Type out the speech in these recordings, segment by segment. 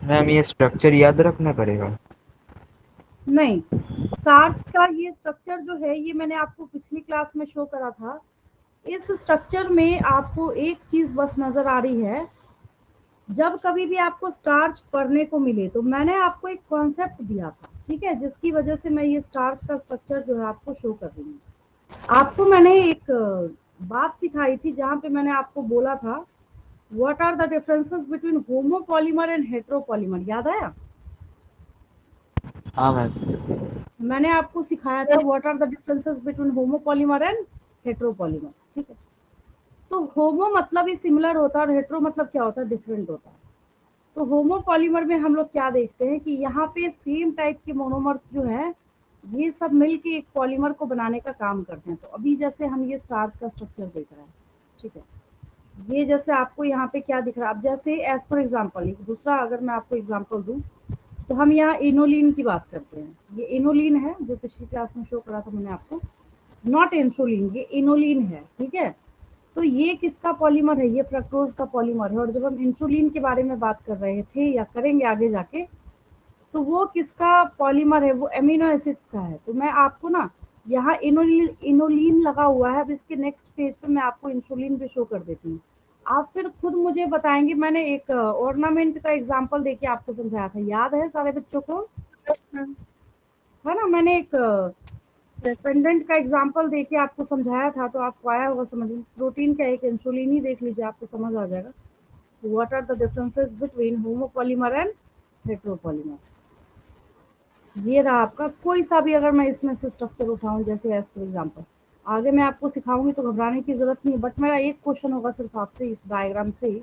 Ma'am ये structure याद रखना पड़ेगा? नहीं, स्टार्च का ये स्ट्रक्चर जो है ये मैंने आपको पिछली क्लास में शो करा था। इस स्ट्रक्चर में आपको एक चीज बस नजर आ रही है, जब कभी भी आपको स्टार्च पढ़ने को मिले तो मैंने आपको एक कॉन्सेप्ट दिया था, ठीक है, जिसकी वजह से मैं ये स्टार्च का स्ट्रक्चर जो है आपको शो कर रही हूँ। आपको मैंने एक बात सिखाई थी जहाँ पे मैंने आपको बोला था what are the differences between homopolymer and heteropolymer, याद आया? हाँ मैम। मैंने आपको सिखाया था what are the differences between homopolymer and heteropolymer, ठीक है। तो होमो मतलब ही सिमिलर होता है और हेट्रो मतलब क्या होता है, डिफरेंट होता है। तो होमोपॉलीमर में हम लोग क्या देखते हैं कि यहाँ पे सेम टाइप के मोनोमर्स जो है ये सब मिलके एक पॉलीमर को बनाने का काम करते हैं। तो अभी जैसे हम ये स्टार्च का स्ट्रक्चर देख रहे हैं, ठीक है, ये जैसे आपको यहाँ पे क्या दिख रहा है, अब जैसे एज फॉर एग्जाम्पल एक दूसरा अगर मैं आपको एग्जाम्पल दूँ तो हम यहाँ इनोलिन की बात करते हैं। ये इनोलिन है जो पिछली क्लास में शो करा था मैंने आपको, नॉट इंसुलिन, ये इनोलिन है, ठीक है। तो ये किसका पॉलीमर है, ये फ्रक्टोज का पॉलीमर है। और जब हम इंसुलिन के बारे में बात कर रहे थे या करेंगे आगे जाके, तो वो किसका पॉलीमर है, वो एमिनो एसिड्स का है। तो मैं आपको ना यहाँ इनोलिन इनोलिन लगा हुआ है, अब इसके नेक्स्ट पेज पे मैं आपको इंसुलिन पे शो कर देती हूँ। आप फिर खुद मुझे बताएंगे। मैंने एक ऑर्नामेंट का एग्जांपल देके आपको समझाया था, याद है सारे बच्चों को? Yes ma'am. है ना, मैंने एक पेंडेंट का एग्जांपल देके आपको समझाया था, तो आपको आया होगा समझ में। प्रोटीन का एक इंसुलिन ही देख लीजिए, आपको समझ आ जाएगा what are the differences between homopolymer and heteropolymer. ये रहा आपका, कोई सा भी अगर मैं इसमें से स्ट्रक्चर उठाऊं जैसे एज फॉर एग्जांपल, आगे मैं आपको सिखाऊंगी तो घबराने की जरूरत नहीं, बट मेरा एक क्वेश्चन होगा सिर्फ आपसे इस डायग्राम से ही।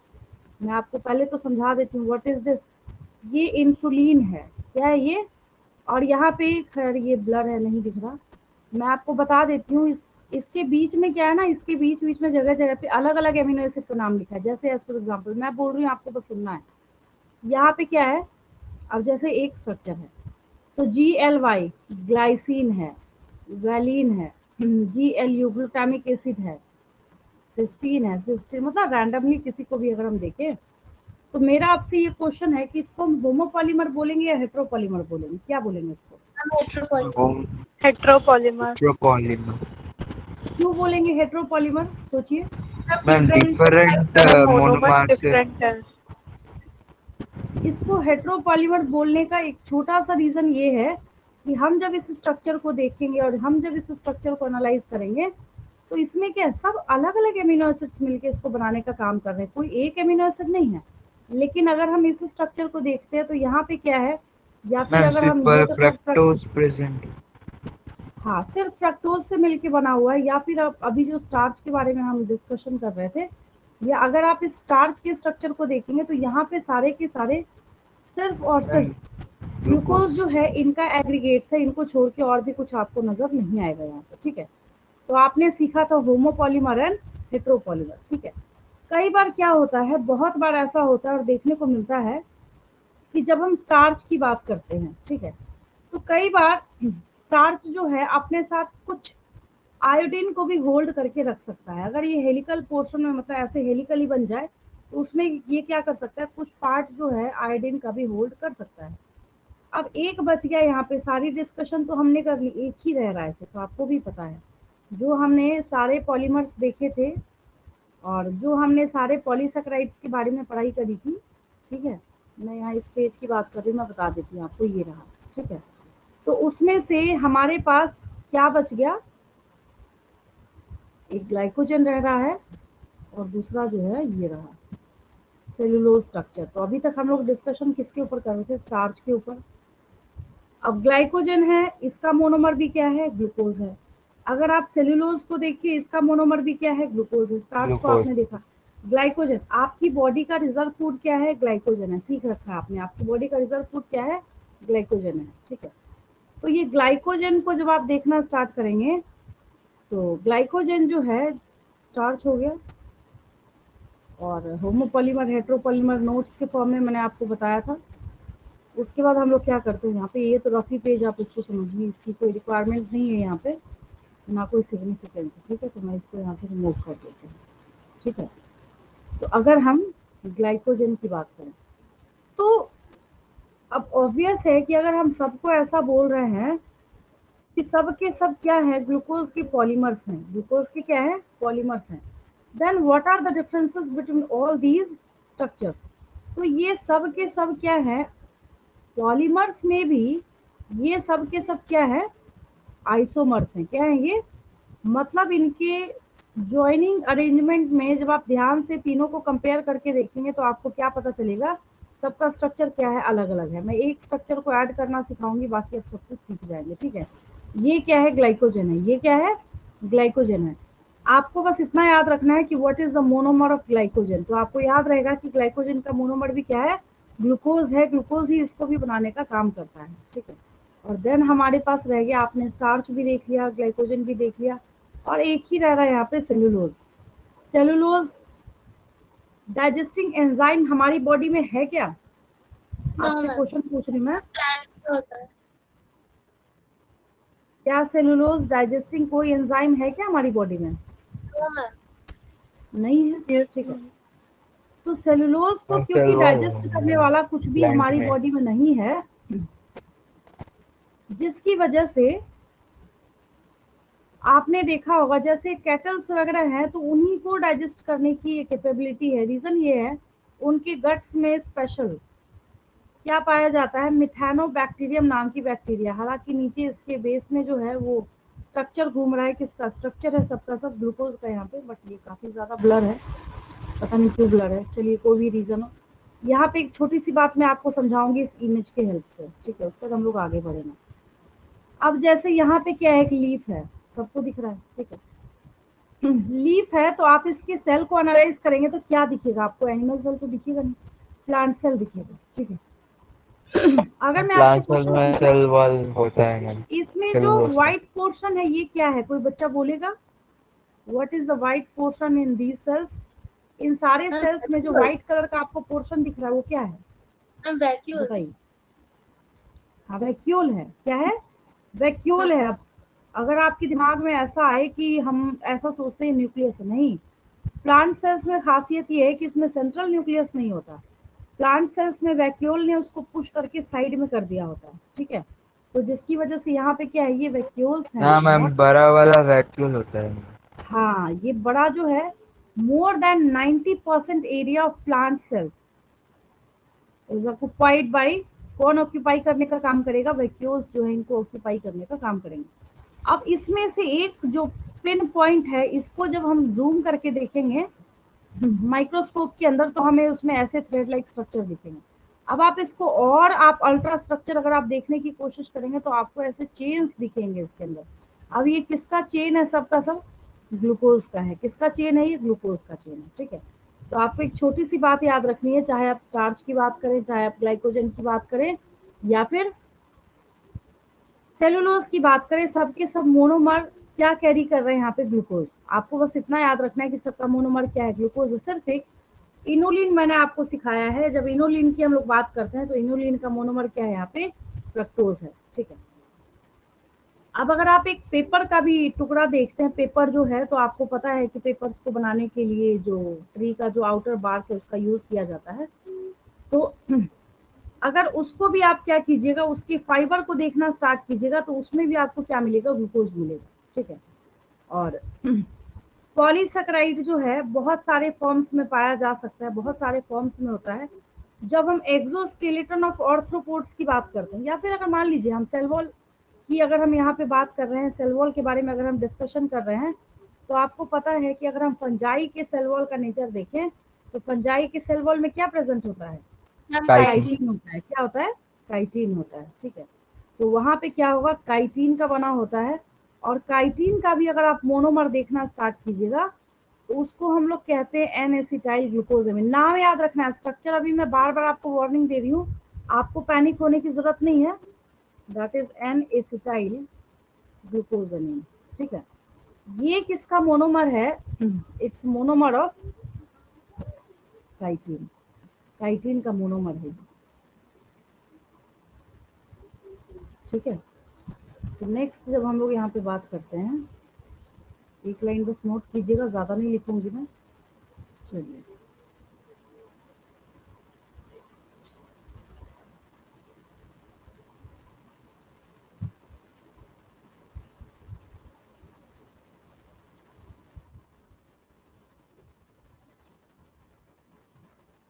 मैं आपको पहले तो समझा देती हूँ व्हाट इज दिस। ये इंसुलिन है, क्या है ये? और यहाँ पे खैर ये ब्लर है नहीं दिख रहा, मैं आपको बता देती हूँ। इसके बीच में क्या है ना, इसके बीच बीच में जगह जगह पे अलग अलग एमिनो एसिड का नाम लिखा है। जैसे एज फॉर एग्जाम्पल मैं बोल रही हूँ, आपको बस सुनना है। यहाँ पे क्या है, अब जैसे एक स्ट्रक्चर है तो GLY ग्लाइसिन है, वैलिन है, GLU ग्लूटामिक एसिड है, सिस्टीन है। सिस्टीन मतलब रैंडमली किसी को भी अगर हम देखें, तो मेरा आपसे ये क्वेश्चन है कि इसको हम होमोपॉलीमर बोलेंगे या हेट्रोपॉलीमर बोलेंगे, क्या बोलेंगे इसको? हेट्रोपॉलीमर। Home heteropolymer. पॉलीमर। क्यों बोलेंगे हेट्रोपॉलीमर, सोचिए। मैम डिफरेंट मोनोमर्स मोनोमर से। डिफरेंट है। इसको हेट्रोपॉलीमर बोलने का एक छोटा सा रीजन ये है कि हम जब इस स्ट्रक्चर को देखेंगे और हम जब इस स्ट्रक्चर को एनालाइज करेंगे, तो इसमें क्या है, सब अलग अलग एमिनो एसिड्स मिलके इसको बनाने का काम कर रहे हैं, कोई एक एमिनो एसिड नहीं है। लेकिन अगर हम इस स्ट्रक्चर को देखते हैं तो यहाँ पे क्या है, या फिर मैम अगर हम सिर्फ ये तो फ्रक्टोज प्रेजेंट। हाँ, सिर्फ फ्रक्टोज से मिलके बना हुआ है। या फिर अब अभी जो स्टार्च के बारे में हम डिस्कशन कर रहे थे, या अगर आप इस स्टार्च के स्ट्रक्चर को देखेंगे तो यहाँ पे सारे के सारे सिर्फ और मैम सिर्फ ग्लूकोज ग्लूकोज। जो है इनका एग्रीगेट्स है, इनको छोड़ के और भी कुछ आपको नजर नहीं आएगा यहाँ पे, ठीक है। तो आपने सीखा था होमोपॉलीमर एंड हेट्रोपॉलीमर, ठीक है। कई बार क्या होता है, बहुत बार ऐसा होता है और देखने को मिलता है कि जब हम स्टार्च की बात करते हैं, ठीक है, तो कई बार स्टार्च जो है अपने साथ कुछ आयोडीन को भी होल्ड करके रख सकता है। अगर ये हेलिकल पोर्शन में मतलब ऐसे हेलिकल ही बन जाए तो उसमें ये क्या कर सकता है, कुछ पार्ट जो है आयोडीन का भी होल्ड कर सकता है। अब एक बच गया यहाँ पे, सारी डिस्कशन तो हमने कर ली, एक ही रह रहा है तो आपको भी पता है, जो हमने सारे पॉलीमर्स देखे थे और जो हमने सारे पॉलीसेकेराइड्स के बारे में पढ़ाई करी थी, ठीक है। मैं यहाँ इस पेज की बात कर रही हूँ, मैं बता देती हूँ आपको, ये रहा, ठीक है। तो उसमें से हमारे पास क्या बच गया, एक ग्लाइकोजन रह रहा है और दूसरा जो है ये रहा सेलुलोज स्ट्रक्चर। तो अभी तक हम लोग डिस्कशन किसके ऊपर कर रहे थे, स्टार्च के ऊपर। अब ग्लाइकोजन है, इसका मोनोमर भी क्या है, ग्लूकोज है। अगर आप सेलुलोज को देखिए, इसका मोनोमर भी क्या है, ग्लूकोज है। स्टार्च को ग्लूकोज। आपने देखा, ग्लाइकोजन। आपकी बॉडी का रिजर्व फूड क्या है, ग्लाइकोजन है, सीख रखा है आपने, आपकी बॉडी का रिजर्व फूड क्या है, ग्लाइकोजन है, ठीक है। तो ये ग्लाइकोजन को जब आप देखना स्टार्ट करेंगे तो ग्लाइकोजन जो है स्टार्च हो गया, और होमोपॉलीमर हेट्रोपॉलीमर नोट्स के फॉर्म में मैंने आपको बताया था। उसके बाद हम लोग क्या करते हैं, यहाँ पे ये तो रफी पेज, आप इसको समझिए, इसकी कोई रिक्वायरमेंट नहीं है यहाँ पे, ना कोई सिग्निफिकेंस, ठीक है। तो मैं इसको यहाँ से रिमूव कर देती हूँ, ठीक है। तो अगर हम ग्लाइकोजन की बात करें तो अब ऑब्वियस है कि अगर हम सबको ऐसा बोल रहे हैं कि सब के सब क्या है, ग्लूकोज के पॉलीमर्स हैं, ग्लूकोज के क्या है, पॉलीमर्स हैं, then what are the differences between all these structure. तो ये सब के सब क्या है, पॉलीमर्स में भी ये सब के सब क्या है, आइसोमर्स हैं। क्या है ये, मतलब इनके ज्वाइनिंग अरेंजमेंट में जब आप ध्यान से तीनों को कंपेयर करके देखेंगे तो आपको क्या पता चलेगा, सबका स्ट्रक्चर क्या है, अलग अलग है। मैं एक स्ट्रक्चर को ऐड करना सिखाऊंगी, बाकी अब सब कुछ सीख जाएंगे, ठीक है। ये क्या है, ग्लाइकोजन है। ये क्या है, ग्लाइकोजन है। आपको बस इतना याद रखना है कि what is the monomer of glycogen. तो आपको याद रहेगा कि ग्लाइकोजन का मोनोमर भी क्या है, ग्लूकोज है। ग्लूकोज ही इसको भी बनाने का काम करता है, ठीक है। और देन हमारे पास रह गया, आपने स्टार्च भी देख लिया, ग्लाइकोजन भी देख लिया, और एक ही रह रहा है यहाँ पे सेलुलोज। सेलुलोज डाइजेस्टिंग एंजाइम हमारी बॉडी में है क्या, नो आपसे मैम, क्वेश्चन पूछ रही मैं। प्लांट में होता है। क्या सेलुलोज डाइजेस्टिंग कोई एंजाइम है क्या हमारी बॉडी में, नो मैम। नहीं है, ठीक है। तो सेलुलोज को क्योंकि सेल डाइजेस्ट करने वाला कुछ भी प्लांट हमारी में। बॉडी में नहीं है, जिसकी वजह से आपने देखा होगा जैसे कैटल्स वगैरह हैं तो उन्हीं को डाइजेस्ट करने की कैपेबिलिटी है। रीजन ये है, उनके गट्स में स्पेशल क्या पाया जाता है, मिथानोबैक्टीरियम नाम की बैक्टीरिया। हालांकि नीचे इसके बेस में जो है वो स्ट्रक्चर घूम रहा है, किसका स्ट्रक्चर है, सबका सब ग्लूकोज का यहाँ पे, बट ये काफी ज्यादा ब्लर है, पता नहीं क्यों ब्लर है, चलिए कोई भी रीजन हो। यहाँ पे एक छोटी सी बात मैं आपको समझाऊंगी इस इमेज के हेल्प से, ठीक है, उसके बाद हम लोग आगे बढ़ेंगे। अब जैसे यहाँ पे क्या है, एक लीफ है, सबको दिख रहा है, ठीक है। लीफ है तो आप इसके सेल को एनालाइज करेंगे तो क्या दिखेगा आपको, एनिमल सेल तो दिखेगा नहीं, प्लांट सेल दिखेगा, ठीक है। अगर मैं आपसे प्लांट सेल क्वेश्चन में पूछूं, सेल वॉल होता है मैम, इसमें जो सेलुलोज का। व्हाइट पोर्शन है ये क्या है, कोई बच्चा बोलेगा, what is the white portion in these cells. इन सारे मैम सेल्स में जो वैक्यूल। व्हाइट कलर का आपको पोर्शन दिख रहा है वो क्या है, मैम वैक्यूल्स। बताइए। हाँ वैक्यूल है, क्या है, वैक्यूल है। अब अगर आपके दिमाग में ऐसा आए कि हम ऐसा सोचते हैं न्यूक्लियस है, नहीं। प्लांट सेल्स में खासियत ये है कि इसमें सेंट्रल न्यूक्लियस नहीं होता। प्लांट सेल्स में वैक्यूल ने उसको पुश करके साइड में कर दिया होता है, ठीक है। तो जिसकी वजह से यहाँ पे क्या है, ये वैक्यूल्स हैं हाँ मैम, नॉट। बड़ा वाला वैक्यूल होता है मैम। हाँ ये बड़ा जो है, more than 90% area of plant cells is occupied by, कौन ऑक्यूपाई करने का काम करेगा, वैक्यूल्स जो है इनको ऑक्यूपाई करने का काम करेंगे। अब इसमें से एक जो पिन पॉइंट है, इसको जब हम जूम करके देखेंगे माइक्रोस्कोप के अंदर तो हमें उसमें ऐसे थ्रेड लाइक स्ट्रक्चर दिखेंगे। अब आप इसको और आप अल्ट्रा स्ट्रक्चर अगर आप देखने की कोशिश करेंगे तो आपको ऐसे चेन्स दिखेंगे इसके अंदर। अब ये किसका चेन है, सबका सब ग्लूकोज का है। किसका चेन है, ये ग्लूकोज का चेन है, ठीक है। तो आपको एक छोटी सी बात याद रखनी है, चाहे आप स्टार्च की बात करें, चाहे आप ग्लाइकोजन की बात करें, या फिर सेलुलोज की बात करें, सबके सब मोनोमर क्या कैरी कर रहे हैं यहाँ पे, ग्लूकोज। आपको बस इतना याद रखना है कि सबका मोनोमर क्या है, ग्लूकोज। सिर्फ एक इनोलिन मैंने आपको सिखाया है, जब इनोलिन की हम लोग बात करते हैं तो इनोलिन का मोनोमर क्या है यहाँ पे, फ्रक्टोज है, ठीक है। अब अगर आप एक पेपर का भी टुकड़ा देखते हैं, पेपर जो है तो आपको पता है कि पेपर्स को बनाने के लिए जो ट्री का जो आउटर बार्क है उसका यूज किया जाता है। तो अगर उसको भी आप क्या कीजिएगा, उसकी फाइबर को देखना स्टार्ट कीजिएगा तो उसमें भी आपको क्या मिलेगा, ग्लूकोज मिलेगा, ठीक है। और पॉलीसैकेराइड जो है बहुत सारे फॉर्म्स में पाया जा सकता है, बहुत सारे फॉर्म्स में होता है। जब हम एक्सोस्केलेटन ऑफ ऑर्थ्रोपोड्स की बात करते हैं, या फिर अगर मान लीजिए हम सेल वॉल की अगर हम यहाँ पे बात कर रहे हैं, सेल वॉल के बारे में अगर हम डिस्कशन कर रहे हैं, तो आपको पता है कि अगर हम फंजाई के सेल वॉल का नेचर देखें तो फंजाई के सेल वॉल में क्या प्रेजेंट होता है, मैम काइटिन। काइटिन। काइटिन होता है। क्या होता है, काइटिन होता है, ठीक है। तो वहां पे क्या होगा, काइटिन का बना होता है। और काइटिन का भी अगर आप मोनोमर देखना स्टार्ट कीजिएगा तो उसको हम लोग कहते हैं एन एसिटाइल ग्लूकोजामिन। नाम याद रखना है, स्ट्रक्चर अभी मैं बार बार आपको वार्निंग दे रही हूँ, आपको पैनिक होने की जरूरत नहीं है। That is an acetyl glucosamine, ठीक है। ये किसका मोनोमर है, it's monomer of chitin. Chitin का मोनोमर है, ठीक है। तो नेक्स्ट जब हम लोग यहाँ पे बात करते हैं, एक लाइन बस नोट कीजिएगा, ज्यादा नहीं लिखूंगी मैं, चलिए।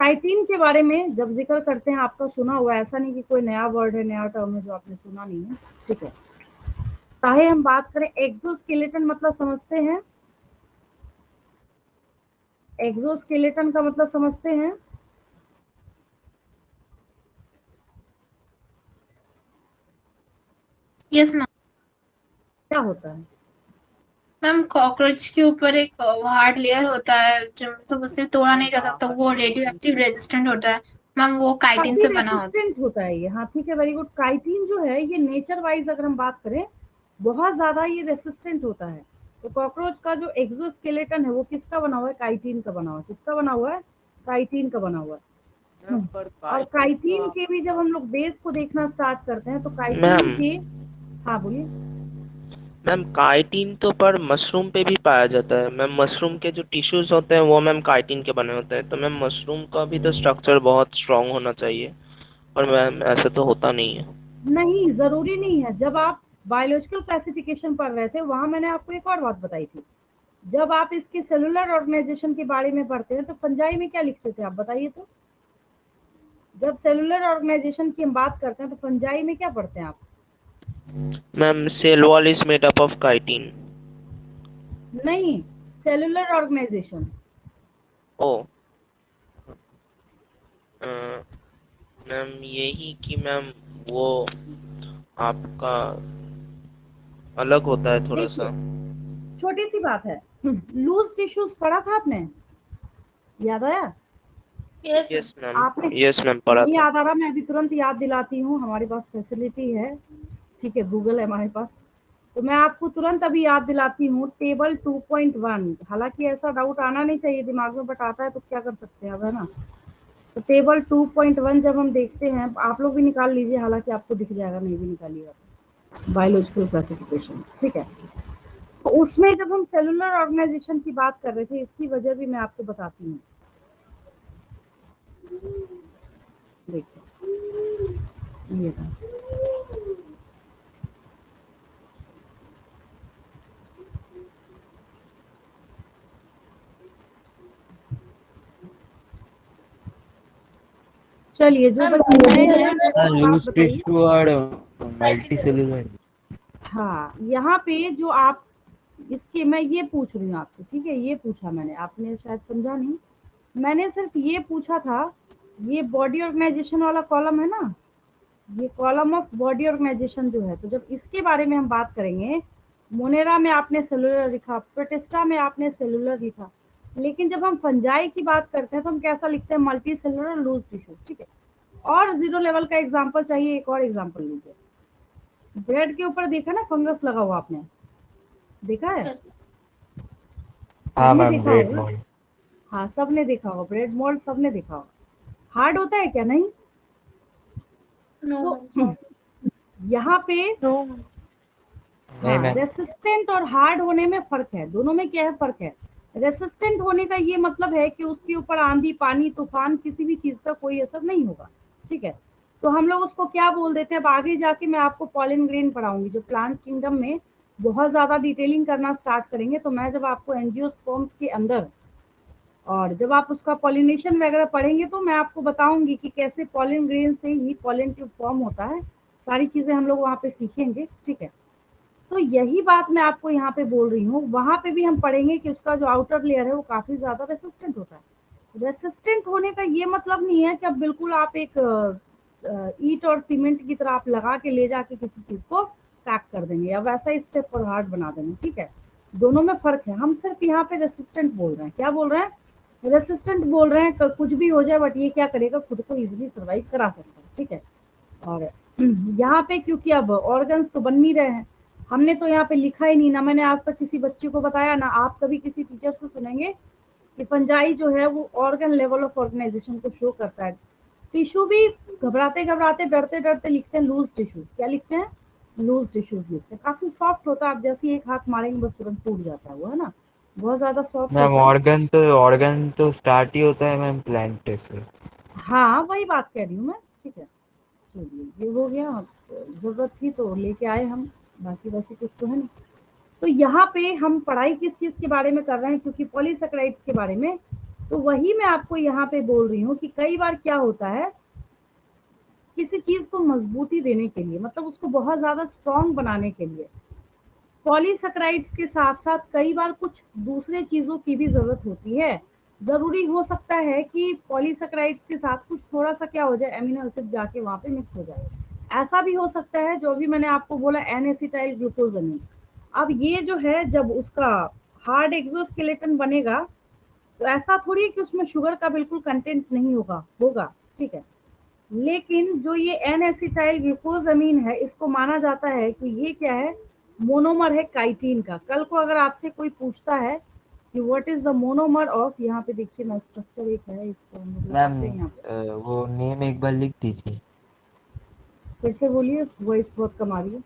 काइटिन के बारे में जब जिक्र करते हैं आपका सुना हुआ, ऐसा नहीं कि कोई नया वर्ड है, नया टर्म है जो आपने सुना नहीं है, ठीक है। चाहे हम बात करें एक्सोस्केलेटन मतलब समझते हैं, एक्सोस्केलेटन का मतलब समझते हैं? Yes ma'am. क्या होता है? मैम कॉकरोच के ऊपर एक हार्ड लेयर होता है जो मतलब उससे तोड़ा नहीं जा सकता, वो रेडियो एक्टिव रेजिस्टेंट होता है मैम, वो काइटिन काफी से बना होता है। रेसिस्टेंट होता है ये, हाँ ठीक है, वेरी गुड। काइटिन जो है ये नेचर वाइज अगर हम बात करें बहुत ज्यादा ये रेसिस्टेंट होता है। तो कॉकरोच का जो एक्सोस्केलेटन है वो किसका बना हुआ है? काइटिन का बना हुआ है। किसका बना हुआ है? काइटिन का बना हुआ है। मैम पर और काइटिन काइटिन तो के भी जब हम लोग बेस को देखना स्टार्ट करते हैं तो काइटिन मैम के, हाँ बोलिए। मैम काइटिन तो पर मशरूम पे भी पाया जाता है मैम। मशरूम के जो टिश्यूज होते हैं वो मैम काइटिन के बने होते हैं। तो मैम मशरूम का भी तो स्ट्रक्चर बहुत स्ट्रांग होना चाहिए, और मैम ऐसा तो होता नहीं है। नहीं, जरूरी नहीं है। जब आप बायोलॉजिकल क्लासिफिकेशन पढ़ रहे थे वहां मैंने आपको एक और बात बताई थी। जब आप इसके सेलुलर ऑर्गेनाइजेशन के बारे में पढ़ते हैं तो फंजाई में क्या लिखते थे आप बताइए तो? जब सेलुलर ऑर्गेनाइजेशन की हम बात करते हैं तो फंजाई में क्या पढ़ते हैं आप? Ma'am cell wall is made up of chitin. नहीं, सेलुलर ऑर्गेनाइजेशन। ओ अ, मैम यही कि मैम वो आपका अलग होता है थोड़ा देखिए, सा। छोटी सी बात है, लूज टिश्यूज पढ़ा था आपने? याद आया? Yes ma'am. Yes ma'am. आपने यस मैम पढ़ा नहीं था। याद आ रहा, मैं अभी तुरंत याद दिलाती हूँ, हमारे पास फैसिलिटी है, ठीक है, गूगल है हमारे पास। तो मैं आपको तुरंत अभी याद दिलाती हूँ, टेबल 2.1। हालांकि ऐसा डाउट आना नहीं चाहिए दिमाग में, बट आता है तो क्या कर सकते हैं अब, है ना। तो टेबल 2.1 जब हम देखते हैं, आप लोग भी निकाल लीजिए, हालांकि आपको दिख जाएगा, नहीं भी निकालिएगा। बायोलॉजिकल क्लासिफिकेशन, ठीक है। तो उसमें जब हम सेलुलर ऑर्गेनाइजेशन की बात कर रहे थे, इसकी वजह भी मैं आपको बताती हूँ। देखिए ये था, चलिए जो मैम बच्चे नए हैं आप लूज बताइए। टिश्यू और मल्टी सेलुलर। हाँ, यहाँ पे जो आप इसके, मैं ये पूछ रही हूँ आपसे, ठीक है, ये पूछा मैंने, आपने शायद समझा नहीं। मैंने सिर्फ ये पूछा था, ये बॉडी ऑर्गेनाइजेशन वाला कॉलम है ना, ये कॉलम ऑफ बॉडी ऑर्गेनाइजेशन जो है, तो जब इसके बारे में हम बात करेंगे, मोनेरा में आपने सेलुलर लिखा, प्रोटिस्टा में आपने सेलुलर लिखा, लेकिन जब हम फंजाई की बात करते हैं तो हम कैसा लिखते हैं? मल्टी सेलुलर लूज टिश्यू, ठीक है। और जीरो लेवल का एग्जाम्पल चाहिए, एक और एग्जाम्पल लीजिए। ब्रेड के ऊपर देखा ना फंगस लगा हुआ, आपने देखा है? यस हाँ सबने मैम देखा ब्रेड होगा। मोल्ड। हाँ, सबने देखा होगा, ब्रेड मोल्ड सबने देखा होगा। हार्ड होता है क्या? नहीं। नो तो मैम सॉरी। यहाँ पे, नहीं हाँ, मैम। रेसिस्टेंट और हार्ड होने में फर्क है, दोनों में क्या है फर्क है? रेसिस्टेंट होने का ये मतलब है कि उसके ऊपर आंधी, पानी, तूफान, किसी भी चीज का कोई असर नहीं होगा, ठीक है। तो हम लोग उसको क्या बोल देते हैं? अब आगे जाके मैं आपको पॉलिन ग्रेन पढ़ाऊंगी, जब प्लांट किंगडम में बहुत ज्यादा डिटेलिंग करना स्टार्ट करेंगे, तो मैं जब आपको एंजियोस्पर्म्स के अंदर, और जब आप उसका पॉलिनेशन वगैरह पढ़ेंगे तो मैं आपको बताऊंगी कि कैसे पॉलिन ग्रेन से ही पॉलिन ट्यूब फॉर्म होता है। सारी चीजें हम लोग वहाँ पे सीखेंगे, ठीक है। तो यही बात मैं आपको यहाँ पे बोल रही हूँ, वहां पे भी हम पढ़ेंगे कि उसका जो आउटर लेयर है वो काफी ज्यादा रेसिस्टेंट होता है। रेसिस्टेंट होने का ये मतलब नहीं है कि अब बिल्कुल आप एक ईट और सीमेंट की तरह आप लगा के ले जाके किसी चीज को पैक कर देंगे या वैसा ही स्टेप फॉर हार्ड बना देंगे, ठीक है। दोनों में फर्क है। हम सिर्फ यहाँ पे रेसिस्टेंट बोल रहे हैं। क्या बोल रहे हैं? रेसिस्टेंट बोल रहे हैं, कुछ भी हो जाए बट ये क्या करेगा? खुद को इजिली सर्वाइव करा सकता है, ठीक है। और यहाँ पे क्योंकि अब ऑर्गन्स तो बन नहीं रहे हैं, हमने तो यहाँ पे लिखा ही नहीं, ना मैंने आज तक किसी बच्चे को बताया, ना आप कभी किसी टीचर से सुनेंगे कि फंजाई जो है वो ऑर्गन लेवल ऑफ ऑर्गेनाइजेशन को शो करता है। टिश्यू भी घबराते घबराते, डरते डरते लिखते हैं लूज टिश्यू। क्या लिखते हैं? लूज टिश्यूज लिखते हैं। काफी सॉफ्ट होता है, आप जैसे ही एक हाथ मारेंगे बस तुरंत टूट जाता है वो, है ना, बहुत ज्यादा सॉफ्ट मैम होता है। ऑर्गन तो स्टार्ट ही होता है मैम प्लांट से। हाँ, वही बात कह रही हूँ मैं, ठीक है। चलिए ये हो गया, जरूरत थी तो लेके आए हम, बाकी वैसे कुछ तो है नहीं। तो यहाँ पे हम पढ़ाई किस चीज के बारे में कर रहे हैं? क्योंकि पॉलीसेकेराइड्स के बारे में तो वही मैं आपको यहाँ पे बोल रही हूँ कि कई बार क्या होता है, किसी चीज को मजबूती देने के लिए, मतलब उसको बहुत ज्यादा स्ट्रांग बनाने के लिए पॉलीसैकेराइड्स के साथ साथ कई बार कुछ दूसरे चीजों की भी जरूरत होती है। जरूरी हो सकता है कि पॉलीसैकेराइड्स के साथ कुछ थोड़ा सा क्या हो जाए, एमिनो एसिड जाके वहां पे मिक्स हो जाए। ऐसा भी हो सकता है, जो भी मैंने आपको बोला एन एसिटाइल ग्लूकोजामिन। अब ये जो है जब उसका हार्ड एक्सोस्केलेटन बनेगा, तो ऐसा थोड़ी है कि उसमें शुगर का बिल्कुल कंटेंट नहीं होगा, होगा, ठीक है। लेकिन जो ये एन एसिटाइल ग्लूकोजामीन है, इसको माना जाता है कि ये क्या है, मोनोमर है काइटिन का। कल को अगर आपसे कोई पूछता है कि what is the monomer of, यहाँ पे देखिए ना स्ट्रक्चर एक है, इसको हम लोग मैम लगाते हैं यहाँ पे। वो नेम एक बार लिख दीजिए। फिर से बोलिए, वॉइस बहुत कम आ रही है,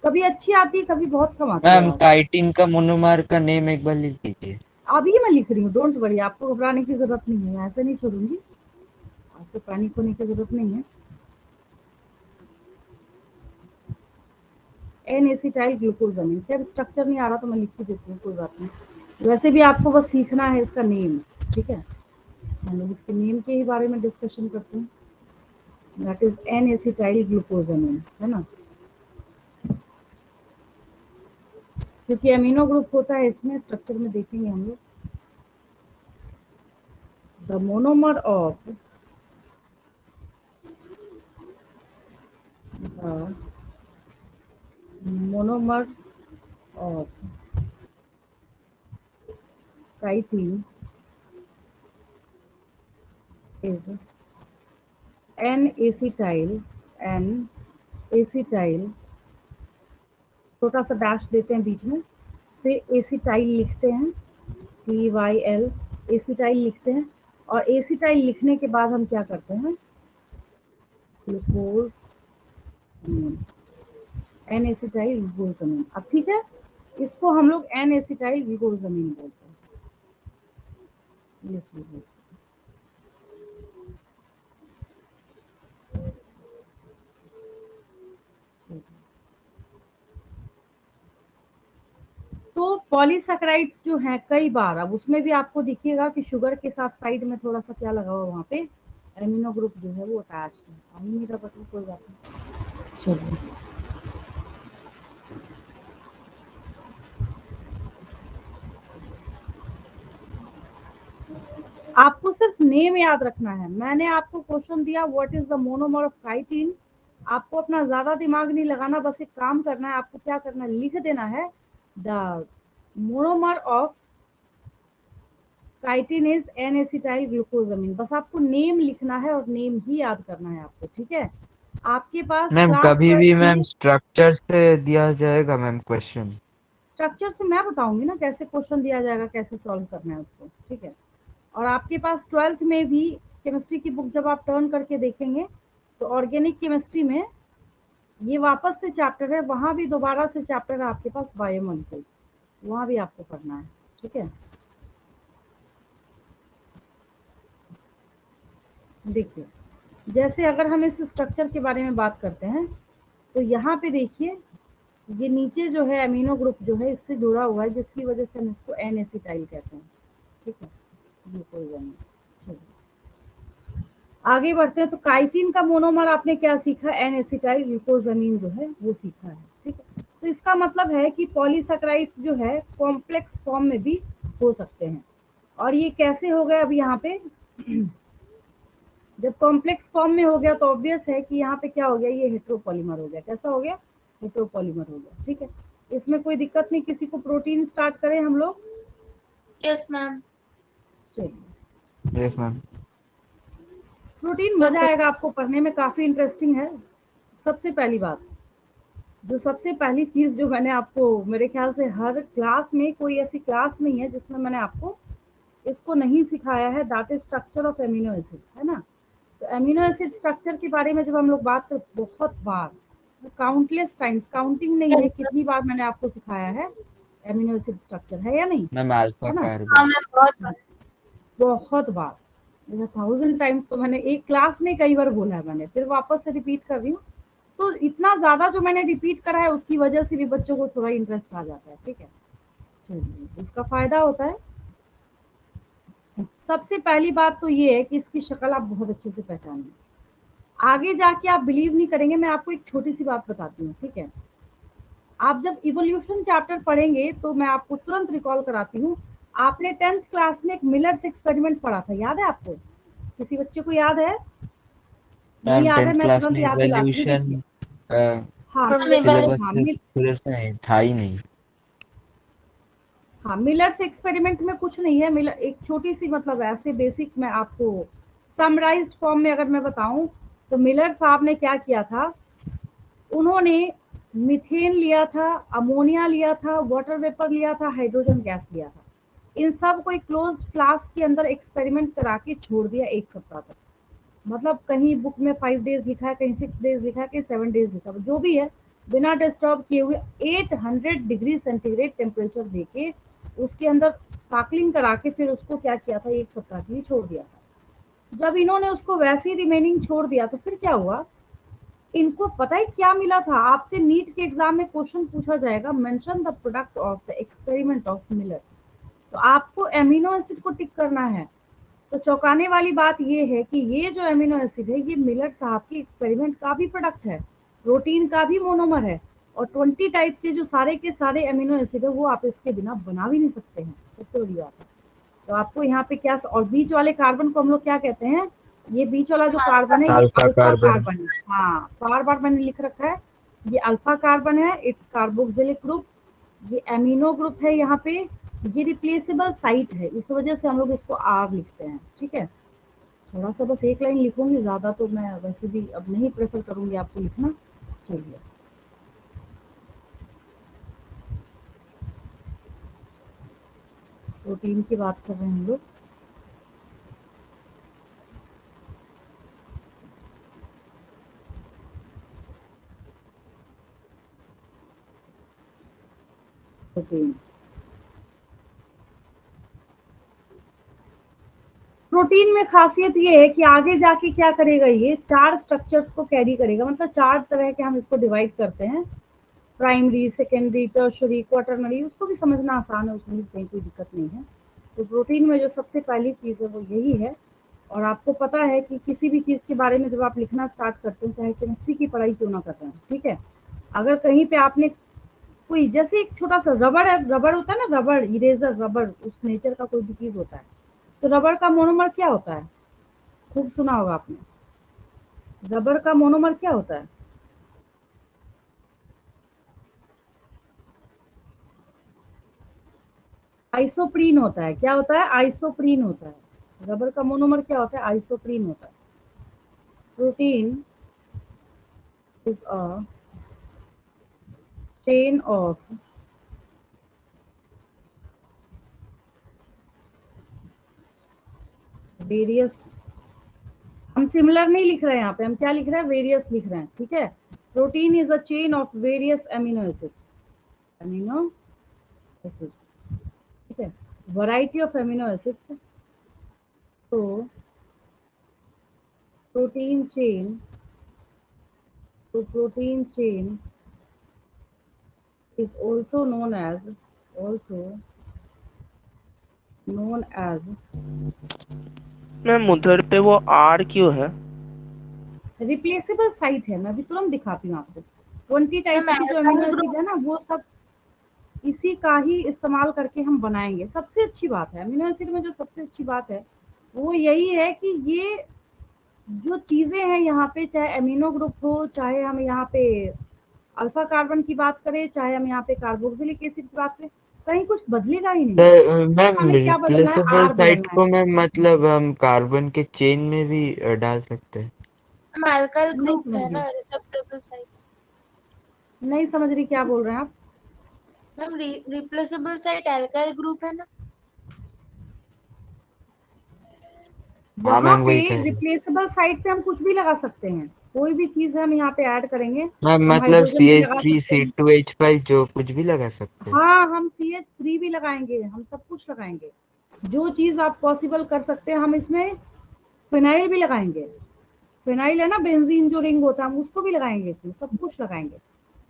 कभी अच्छी आती है कभी बहुत कम आती है मैम आवाज। काइटिन का मोनोमर का नेम एक बार लिख दीजिए। अभी मैं लिख रही हूँ, डोंट वरी, आपको घबराने की जरूरत नहीं है, मैं ऐसे नहीं छोड़ूंगी, आपको पैनिक होने की जरूरत नहीं है। एन एसिटाइल ग्लूकोजामिन, खैर स्ट्रक्चर नहीं आ रहा तो मैं लिख ही देती हूँ, कोई बात नहीं। वैसे भी आपको बस सीखना है इसका नेम, ठीक है। हम लोग इसके नेम के ही बारे में डिस्कशन करते हैं। That is an acetyl glucosamine, है ना, क्योंकि अमीनो ग्रुप होता है इसमें, स्ट्रक्चर में देखेंगे हम लोग। The monomer of the monomer of chitin is N acetyl, N acetyl, छोटा सा डैश देते हैं बीच में, फिर एसिटाइल लिखते हैं, TYL, एसिटाइल लिखते हैं। और एसिटाइल लिखने के बाद हम क्या करते हैं, ग्लूकोज, एन एसिटाइल ग्लूकोजामिन। अब ठीक है, इसको हम लोग एन एसिटाइल ग्लूकोजामिन बोलते हैं, लिख लीजिए। तो पॉलीसैकेराइड्स जो हैं कई बार, अब उसमें भी आपको दिखेगा कि शुगर के साथ साइड में थोड़ा सा क्या लगा हुआ वहाँ पे, एमिनो ग्रुप जो है वो अटैच है। पानी मेरा बटन, कोई बात नहीं, चलिए। आपको सिर्फ नेम याद रखना है। मैंने आपको क्वेश्चन दिया what is the monomer of chitin, आपको अपना ज्यादा दिमाग नहीं लगाना, बस एक काम करना है, आपको क्या करना है, लिख देना है the monomer of chitin is N acetyl glucosamine. बस आपको नेम लिखना है और नेम ही याद करना है आपको, ठीक है। आपके पास मैम क्लास कभी भी 12 मैम में स्ट्रक्चर से दिया जाएगा मैम क्वेश्चन। स्ट्रक्चर से मैं बताऊंगी ना कैसे क्वेश्चन दिया जाएगा, कैसे सॉल्व करना है उसको, ठीक है। और आपके पास 12th में भी केमिस्ट्री की बुक जब आप टर्न करके देखेंगे, तो ऑर्गेनिक केमिस्ट्री में ये वापस से चैप्टर है, वहां भी दोबारा से चैप्टर है आपके पास बायोमॉलिक्यूल, वहां भी आपको पढ़ना है, ठीक है। देखिए, जैसे अगर हम इस स्ट्रक्चर के बारे में बात करते हैं, तो यहाँ पे देखिए, ये नीचे जो है अमीनो ग्रुप जो है इससे जुड़ा हुआ है, जिसकी वजह से हम इसको एन एसिटाइल कहते हैं, ठीक है। ग्लूकोजामिन, ठीक है। आगे बढ़ते हैं, तो काइटिन का मोनोमर आपने क्या सीखा, एन एसिटाइल ग्लूकोजामिन जो है वो सीखा है, ठीक है। तो इसका मतलब है कि पॉलीसैकेराइड्स जो है कॉम्प्लेक्स फॉर्म में भी हो सकते हैं। और ये कैसे हो गया, अब यहाँ पे जब कॉम्प्लेक्स फॉर्म में हो गया तो ऑब्वियस है कि यहाँ पे क्या हो गया, ये हेट्रोपॉलीमर हो गया। कैसा हो गया, हेट्रोपॉलीमर हो गया, ठीक है। इसमें कोई दिक्कत नहीं, किसी को प्रोटीन स्टार्ट करें हम लोग। Yes ma'am. चलिए, यस मैम। प्रोटीन मजा आएगा आपको पढ़ने में, काफी इंटरेस्टिंग है। सबसे पहली बात, जो सबसे पहली चीज जो मैंने आपको, मेरे ख्याल से हर क्लास में कोई ऐसी क्लास नहीं है जिसमें मैंने आपको इसको नहीं सिखाया है, that is structure of amino acid, है ना। तो एमिनो एसिड स्ट्रक्चर के बारे में जब हम लोग बात करते, बहुत बार, काउंटलेस टाइम्स, काउंटिंग नहीं है कितनी बार मैंने आपको सिखाया है एमिनो एसिड स्ट्रक्चर, है या नहीं, मैम अल्फा है ना। हाँ कार्बन। मैम, बहुत बहुत बार, 1000 टाइम्स तो मैंने एक क्लास में कई बार बोला है मैंने, फिर वापस से रिपीट कर रही हूँ। तो इतना ज्यादा जो मैंने रिपीट करा है उसकी वजह से भी बच्चों को थोड़ा इंटरेस्ट आ जाता है, ठीक है। चलिए, उसका फायदा होता है सबसे पहली बात तो ये है कि इसकी शक्ल आप बहुत अच्छे से पहचानिए। आगे जाके आप बिलीव नहीं करेंगे, मैं आपको एक छोटी सी बात बताती हूँ, ठीक है। आप जब इवोल्यूशन चैप्टर पढ़ेंगे तो मैं आपको तुरंत रिकॉल कराती हूँ, आपने 10th क्लास में एक मिलर्स एक्सपेरिमेंट पढ़ा था, याद है आपको? किसी बच्चे को याद है? नहीं मैम याद है, 10th मैं क्लास तुरंत में याद दिलाती हूँ, इवोल्यूशन देखिए। का हाँ मैम एक बार सिलेबस हाँ पूरे से था ही नहीं। हाँ, मिलर्स एक्सपेरिमेंट में कुछ नहीं है। मिलर एक छोटी सी, मतलब ऐसे बेसिक मैं आपको समराइज्ड फॉर्म में अगर मैं बताऊं, तो मिलर साहब ने क्या किया था, उन्होंने मीथेन लिया था, अमोनिया लिया था, वाटर वेपर लिया था, हाइड्रोजन गैस लिया था। इन सब को एक क्लोज्ड फ्लास्क के अंदर एक्सपेरिमेंट करा के छोड़ दिया 1 सप्ताह तक। मतलब कहीं बुक में 5 डेज लिखा है, कहीं 6 डेज लिखा है, कहीं 7 डेज लिखा है, जो भी है, बिना डिस्टर्ब किए हुए 800 डिग्री सेंटीग्रेड टेम्परेचर देके उसके अंदर स्पार्कलिंग करा के फिर उसको क्या किया था, 1 सप्ताह के लिए छोड़ दिया था। जब इन्होंने उसको वैसे ही रिमेनिंग छोड़ दिया तो फिर क्या हुआ, इनको पता है क्या मिला था? आपसे नीट के एग्जाम में क्वेश्चन पूछा जाएगा, mention the product of the experiment of Miller, तो आपको एमिनो एसिड को टिक करना है। तो चौंकाने वाली बात ये है कि ये जो एमिनो एसिड है, ये मिलर साहब की एक्सपेरिमेंट का भी प्रोडक्ट है, प्रोटीन का भी मोनोमर है, और 20 टाइप के जो सारे के सारे एमिनो एसिड है वो आप इसके बिना बना भी नहीं सकते हैं, सबसे बड़ी बात है। तो आपको यहाँ पे क्या, और बीच वाले कार्बन को हम लोग क्या कहते हैं, ये बीच वाला जो कार्बन है ये अल्फा अल्फा कार्बन। कार्बन है। हाँ, बार बार मैंने लिख रखा है, ये अल्फा कार्बन है, इट्स कार्बोक्सिलिक ग्रुप, ये एमिनो ग्रुप है यहाँ पे, ये रिप्लेसेबल साइट है, इस वजह से हम लोग इसको आर लिखते हैं, ठीक है। थोड़ा सा बस एक लाइन लिखूंगी, ज्यादा तो मैं वैसे भी अब नहीं प्रेफर करूंगी आपको लिखना। चलिए, प्रोटीन की बात कर रहे हैं हम लोग। प्रोटीन, प्रोटीन में खासियत ये है कि आगे जाके क्या करेगा, ये 4 स्ट्रक्चर्स को कैरी करेगा, मतलब 4 तरह के हम इसको डिवाइड करते हैं, प्राइमरी, सेकेंडरी, टर्शरी, क्वाटरनरी, उसको भी समझना आसान है, उसमें भी कहीं कोई दिक्कत नहीं है। तो प्रोटीन में जो सबसे पहली चीज़ है वो यही है। और आपको पता है कि किसी भी चीज़ के बारे में जब आप लिखना स्टार्ट करते हैं, चाहे केमिस्ट्री की पढ़ाई क्यों ना कर रहे हैं, ठीक है, अगर कहीं पे आपने कोई, जैसे एक छोटा सा रबड़ है, रबड़ होता है ना, रबड़, इरेजर, रबड़, उस नेचर का कोई भी चीज़ होता है, तो रबड़ का मोनोमर क्या होता है? खूब सुना होगा आपने, रबड़ का मोनोमर क्या होता है? आइसोप्रीन होता है। क्या होता है? आइसोप्रीन होता है। रबर का मोनोमर क्या होता है? आइसोप्रीन होता है। Protein is a chain of various, हम सिमिलर नहीं लिख रहे हैं यहाँ पे, हम क्या लिख रहे हैं? वेरियस लिख रहे हैं, ठीक है। Protein is a chain of various amino acids, amino acids, ठीक है, वैरायटी ऑफ एमिनो एसिड्स। तो प्रोटीन चेन, तो protein chain is also known as ma'am उधर पे वो आर क्यों है? रिप्लेसेबल साइट है। मैं अभी तुरंत दिखाती हूँ आपको। 20 टाइप्स मैम की जो अल्काइल अमीनो एसिड ग्रुप। है ना, वो सब इसी का ही इस्तेमाल करके हम बनाएंगे। सबसे अच्छी बात है अमीनो एसिड में, जो सबसे अच्छी बात है वो यही है कि ये जो चीजें हैं यहाँ पे, चाहे अमीनो ग्रुप हो, चाहे हम यहाँ पे अल्फा कार्बन की बात करें, चाहे हम यहाँ पे कार्बोक्सिलिक एसिड की बात करें, कहीं कुछ बदलेगा ही नहीं। सर सिर्फ मैम हमें क्या बदलना है? रिप्लेसेबल आर साइट बदलना है। को मैम मतलब हम कार्बन के चेन में भी डाल सकते हैं। मैम अल्काइल नहीं ग्रुप समझ है रही, ना, रिसेप्टेबल साइट। नहीं समझ रही क्या बोल रहे हैं आप? Ma'am replaceable site alkyl group है ना। हाँ यहाँ मैम पे वही कह रहे हैं। रिप्लेसेबल साइड पे हम कुछ भी लगा सकते हैं, कोई भी चीज हम यहाँ पे ऐड करेंगे। मैम हम मतलब हाइड्रोजन सी भी एच लगा थ्री सकते सी हैं, टू एच फाइव जो कुछ भी लगा सकते हैं। हाँ हम CH3 भी लगाएंगे, हम सब कुछ लगाएंगे। जो चीज आप पॉसिबल कर सकते हैं, हम इसमें फिनाइल भी लगाएंगे। फिनाइल है ना, बेंजीन जो रिंग होता है, हम उसको भी लगाएंगे, इसमें सब कुछ लगाएंगे।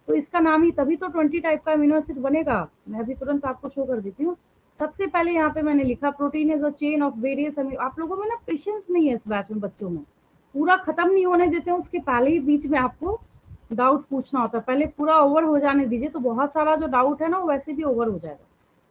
तो इसका नाम ही, तभी तो 20 टाइप का अमीनो एसिड बनेगा। मैं अभी तुरंत आपको शो कर देती हूँ। सबसे पहले यहाँ पे मैंने लिखा protein is a chain of various amino. आप लोगों में ना पेशेंस नहीं है इस बैच में, बच्चों में पूरा खत्म नहीं होने देते हैं, उसके पहले ही बीच में आपको डाउट पूछना होता है। पहले पूरा ओवर हो जाने दीजिए, तो बहुत सारा जो डाउट है ना वो वैसे भी ओवर हो जाएगा।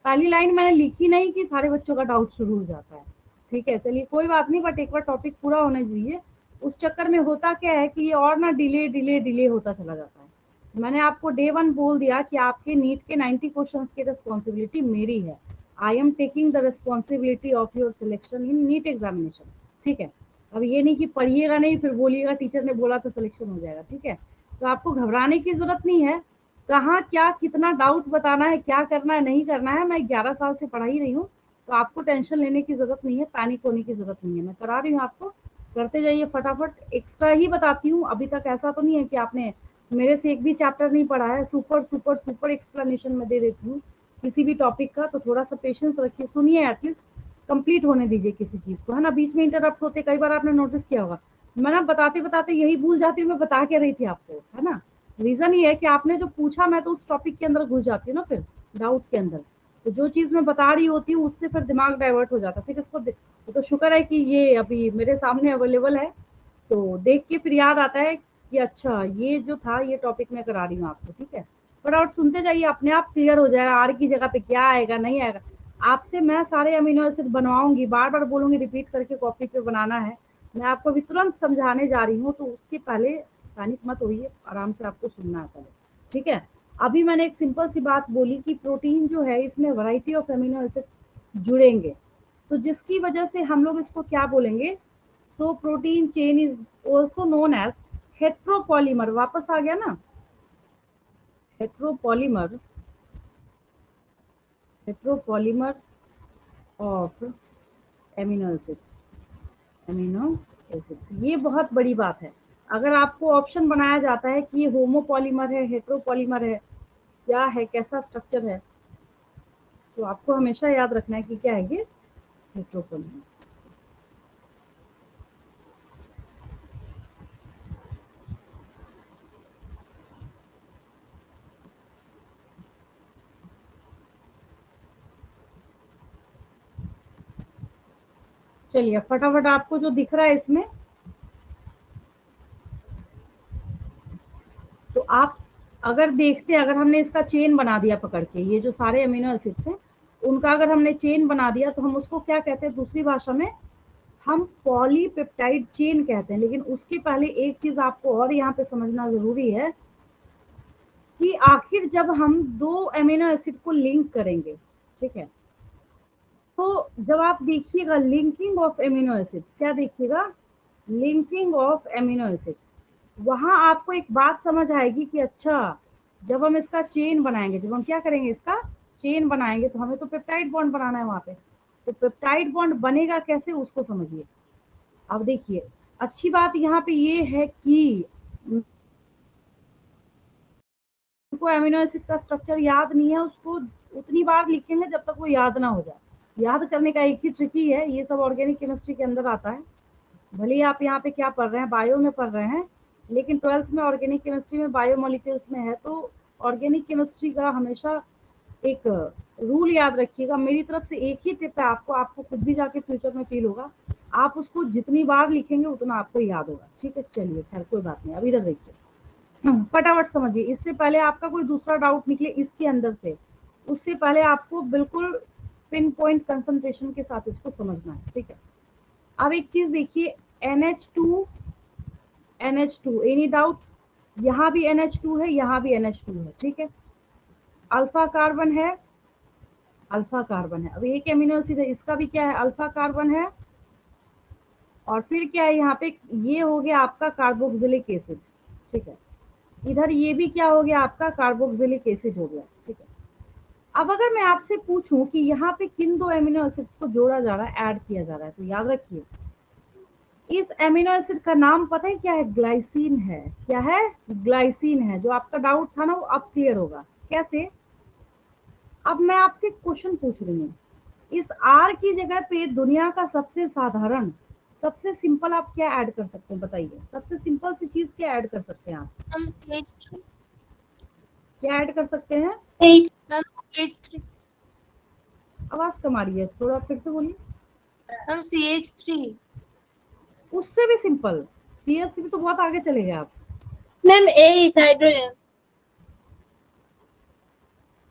पहली लाइन मैंने लिखी नहीं कि सारे बच्चों का डाउट शुरू हो जाता है, ठीक है, चलिए कोई बात नहीं, बट एक बार टॉपिक पूरा होने दीजिए। उस चक्कर में होता क्या है कि ये और ना डिले डिले डिले होता चला जाता है। मैंने आपको डे 1 बोल दिया कि आपके नीट के 90 क्वेश्चंस की रिस्पॉन्सिबिलिटी मेरी है। I am taking the responsibility of your selection in NEET examination, ठीक है। अब ये नहीं कि पढ़िएगा नहीं फिर बोलिएगा टीचर ने बोला तो सिलेक्शन हो जाएगा, ठीक है। तो आपको घबराने की जरूरत नहीं है। कहाँ क्या कितना डाउट बताना है, क्या करना है नहीं करना है, मैं 11 साल से पढ़ा ही रही हूँ, तो आपको टेंशन लेने की जरूरत नहीं है, पैनिक होने की जरूरत नहीं है। मैं करा रही हूँ आपको, करते जाइए फटाफट। एक्स्ट्रा ही बताती हूँ, अभी तक ऐसा तो नहीं है कि आपने मेरे से एक भी चैप्टर नहीं पढ़ा है। सुपर सुपर सुपर एक्सप्लेनेशन में दे देती हूँ किसी भी टॉपिक का, तो थोड़ा सा पेशेंस रखिए, सुनिए, एटलीस्ट कंप्लीट होने दीजिए किसी चीज को, है ना। बीच में इंटरप्ट होते कई बार आपने नोटिस किया होगा, मैं ना बताते बताते यही भूल जाती हूँ मैं बता के रही थी आपको, है ना। रीजन ये है कि आपने जो पूछा मैं तो उस टॉपिक के अंदर घुस जाती हूँ ना, फिर डाउट के अंदर, तो जो चीज मैं बता रही होती हूँ उससे फिर दिमाग डाइवर्ट हो जाता है। फिर इसको तो शुक्र है कि ये अभी मेरे सामने अवेलेबल है, तो देख के फिर याद आता है कि अच्छा ये जो था ये टॉपिक मैं करा रही हूँ आपको, ठीक है। फटाफट सुनते जाइए, अपने आप क्लियर हो जाएगा आर की जगह पे क्या आएगा नहीं आएगा। आपसे मैं सारे अमीनो एसिड बनवाऊंगी, बार बार बोलूंगी, रिपीट करके कॉपी पे बनाना है। मैं आपको अभी तुरंत समझाने जा रही हूँ, तो उसके पहले पैनिक मत होइए, आराम से आपको सुनना है पहले, ठीक है। अभी मैंने एक सिंपल सी बात बोली कि प्रोटीन जो है इसमें वैरायटी ऑफ अमीनो एसिड जुड़ेंगे, तो जिसकी वजह से हम लोग इसको क्या बोलेंगे, so protein chain is also known as heteropolymer. वापस आ गया ना, heteropolymer, heteropolymer of amino acids, amino acids, ये बहुत बड़ी बात है। अगर आपको ऑप्शन बनाया जाता है कि ये होमोपॉलीमर है, हेट्रोपॉलीमर है, क्या है, कैसा स्ट्रक्चर है, तो आपको हमेशा याद रखना है कि क्या है ये हेट्रोपॉलीमर। चलिए फटाफट आपको जो दिख रहा है इसमें, तो आप अगर देखते हैं, अगर हमने इसका चेन बना दिया पकड़ के, ये जो सारे अमीनो एसिड्स हैं उनका अगर हमने चेन बना दिया, तो हम उसको क्या कहते हैं दूसरी भाषा में, हम पॉलीपेप्टाइड चेन कहते हैं। लेकिन उसके पहले एक चीज आपको और यहाँ पे समझना जरूरी है कि आखिर जब हम दो अमीनो एसिड को लिंक करेंगे, ठीक है, तो जब आप देखिएगा लिंकिंग ऑफ एमिनो एसिड्स, क्या देखिएगा, लिंकिंग ऑफ एमिनो एसिड्स, वहां आपको एक बात समझ आएगी कि अच्छा जब हम इसका चेन बनाएंगे, जब हम क्या करेंगे इसका चेन बनाएंगे, तो हमें तो पेप्टाइड बॉन्ड बनाना है वहां पे। तो पेप्टाइड बॉन्ड बनेगा कैसे उसको समझिए। अब देखिए, अच्छी बात यहाँ पे ये है कि उनको अमीनो एसिड का स्ट्रक्चर याद नहीं है, उसको उतनी बार लिखेंगे जब तक वो याद ना हो जाए। याद करने का एक ही ट्रिकी है, ये सब ऑर्गेनिक केमिस्ट्री के अंदर आता है। भले ही आप यहाँ पे क्या पढ़ रहे हैं, बायो में पढ़ रहे हैं, लेकिन 12th में ऑर्गेनिक केमिस्ट्री में बायो मॉलिक्यूल्स में है, तो ऑर्गेनिक केमिस्ट्री का हमेशा एक रूल याद रखिएगा। मेरी तरफ से एक ही टिप है आपको, आपको खुद भी जाके फ्यूचर में फील होगा, आप उसको जितनी बार लिखेंगे उतना आपको याद होगा, ठीक है। चलिए खैर कोई बात नहीं, अभी इधर देखिए, फटाफट समझिए। इससे पहले आपका कोई दूसरा डाउट निकले इसके अंदर से, उससे पहले आपको बिल्कुल पिन पॉइंट कंसंट्रेशन के साथ इसको समझना है, ठीक है। अब एक चीज देखिए, NH2 NH2, एनी डाउट, यहाँ भी NH2 है, यहाँ भी NH2 है, ठीक है। अल्फा कार्बन है, अल्फा कार्बन है। अब एक एमिनो एसिड है, इसका भी क्या है, अल्फा कार्बन है, और फिर क्या है यहाँ पे, ये हो गया आपका कार्बोक्सिलिक एसिड, ठीक है। इधर ये भी क्या हो गया आपका कार्बोक्सिलिक एसिड हो गया, ठीक है। अब अगर मैं आपसे पूछूं कि यहाँ पे किन दो एमिनो एसिड्स को जोड़ा जा रहा है, ऐड किया जा रहा है, तो याद रखिए इस एमिनो एसिड का नाम पता है क्या है, ग्लाइसिन है। क्या है, ग्लाइसिन है। जो आपका डाउट था ना वो अब क्लियर होगा कैसे। अब मैं आपसे क्वेश्चन पूछ रही हूँ, इस आर की जगह पे दुनिया का सबसे साधारण, सबसे सिंपल आप क्या ऐड कर सकते हैं बताइए, सबसे सिंपल सी चीज क्या ऐड कर सकते हैं आप, हम CH3, क्या ऐड कर सकते हैं। मैम CH3, आवाज कम आ रही है, थोड़ा फिर से बोलिए। Ma'am CH3। उससे भी सिंपल, CH3 तो बहुत आगे चले गए आप। Ma'am H hydrogen.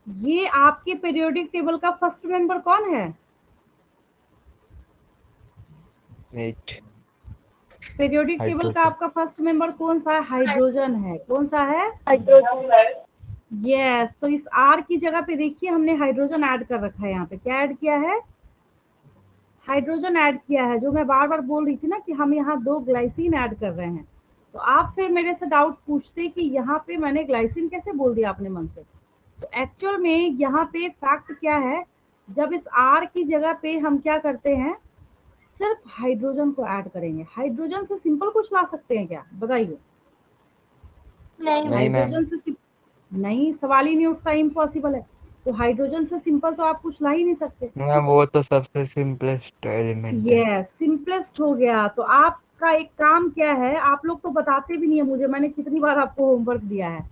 ये आपके पीरियोडिक टेबल का फर्स्ट मेंबर कौन है? एच पीरियोडिक टेबल का हाइड्रोजन। आपका फर्स्ट मेंबर कौन सा है? हाइड्रोजन है। कौन सा है? हाइड्रोजन। यस, तो इस आर की जगह पे देखिए हमने हाइड्रोजन ऐड कर रखा है। यहाँ पे क्या ऐड किया है? हाइड्रोजन ऐड किया है। जो मैं बार बार बोल रही थी ना कि हम यहाँ 2 ग्लाइसिन ऐड कर रहे हैं, तो आप फिर मेरे से डाउट पूछते कि यहाँ पे मैंने ग्लाइसिन कैसे बोल दिया आपने मन से। तो एक्चुअल में यहाँ पे फैक्ट क्या है, जब इस आर की जगह पे हम क्या करते हैं, सिर्फ हाइड्रोजन को ऐड करेंगे। हाइड्रोजन से सिंपल कुछ ला सकते हैं क्या, बताइए? नहीं नहीं मैम। हाइड्रोजन से नहीं, सवाल ही नहीं उठता, इम्पॉसिबल है। तो हाइड्रोजन से सिंपल तो आप कुछ ला ही नहीं सकते। मैम वो तो सबसे सिंपलेस्ट एलिमेंट है। ये सिंपलेस्ट हो गया। तो आपका एक काम क्या है, आप लोग तो बताते भी नहीं है मुझे, मैंने कितनी बार आपको होमवर्क दिया है।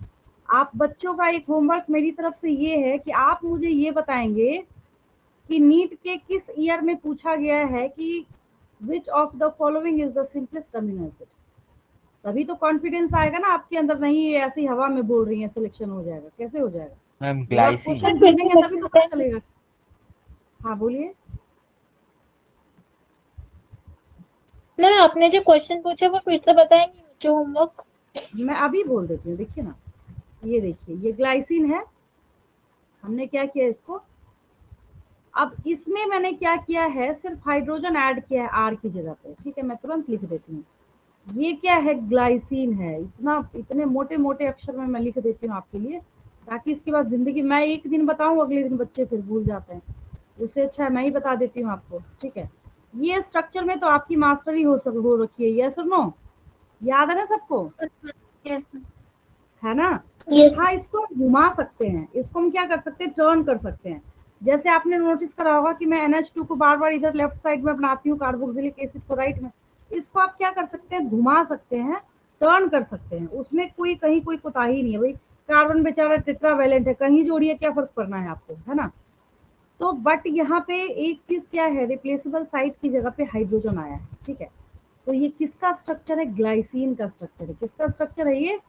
आप बच्चों का एक होमवर्क मेरी तरफ से ये है कि आप मुझे ये बताएंगे कि नीट के किस ईयर में पूछा गया है कि which of the following is the simplest amino acid. तभी तो कॉन्फिडेंस आएगा ना आपके अंदर। नहीं ये ऐसी हवा में बोल रही है सिलेक्शन हो जाएगा, कैसे हो जाएगा? मैम जब आप ग्लाइसिन। क्वेश्चन सुनेंगे तभी तो पता चलेगा। हाँ बोलिए। मैम आपने जो क्वेश्चन पूछा वो फिर से बताएंगे मुझे होमवर्क। मैं अभी बोल देती हूँ, देखिए ना, ये देखिए ये ग्लाइसिन है। हमने क्या किया इसको, अब इसमें मैंने क्या किया है, सिर्फ हाइड्रोजन ऐड किया है आर की जगह पे। ठीक है, मैं तुरंत लिख देती हूँ। ये क्या है, ग्लाइसिन है। इतना इतने मोटे मोटे अक्षर में मैं लिख देती हूँ आपके लिए, ताकि इसके बाद जिंदगी, मैं एक दिन बताऊँ अगले दिन बच्चे फिर भूल जाते हैं, उससे अच्छा है मैं ही बता देती हूँ आपको। ठीक है, ये स्ट्रक्चर में तो आपकी मास्टरी हो रखी है, यस और नो, याद है ना सबको? यस है ना? यस। हाँ, इसको हम घुमा सकते हैं, इसको हम क्या कर सकते हैं, टर्न कर सकते हैं। जैसे आपने नोटिस करा होगा कि मैं NH2 को बार बार इधर लेफ्ट साइड में बनाती हूँ, कार्बोक्सिलिक एसिड को राइट में। इसको आप क्या कर सकते हैं, घुमा सकते हैं, टर्न कर सकते हैं। उसमें कोई कहीं कोई कोताही नहीं है भाई। कार्बन बेचारा टेट्रावैलेंट है, कहीं जोड़िए, क्या फर्क पड़ना है आपको, है ना? तो बट यहाँ पे एक चीज क्या है, रिप्लेसेबल साइट की जगह पे हाइड्रोजन आया है। ठीक है, तो ये किसका स्ट्रक्चर है, ग्लाइसिन का स्ट्रक्चर है। किसका स्ट्रक्चर है ये?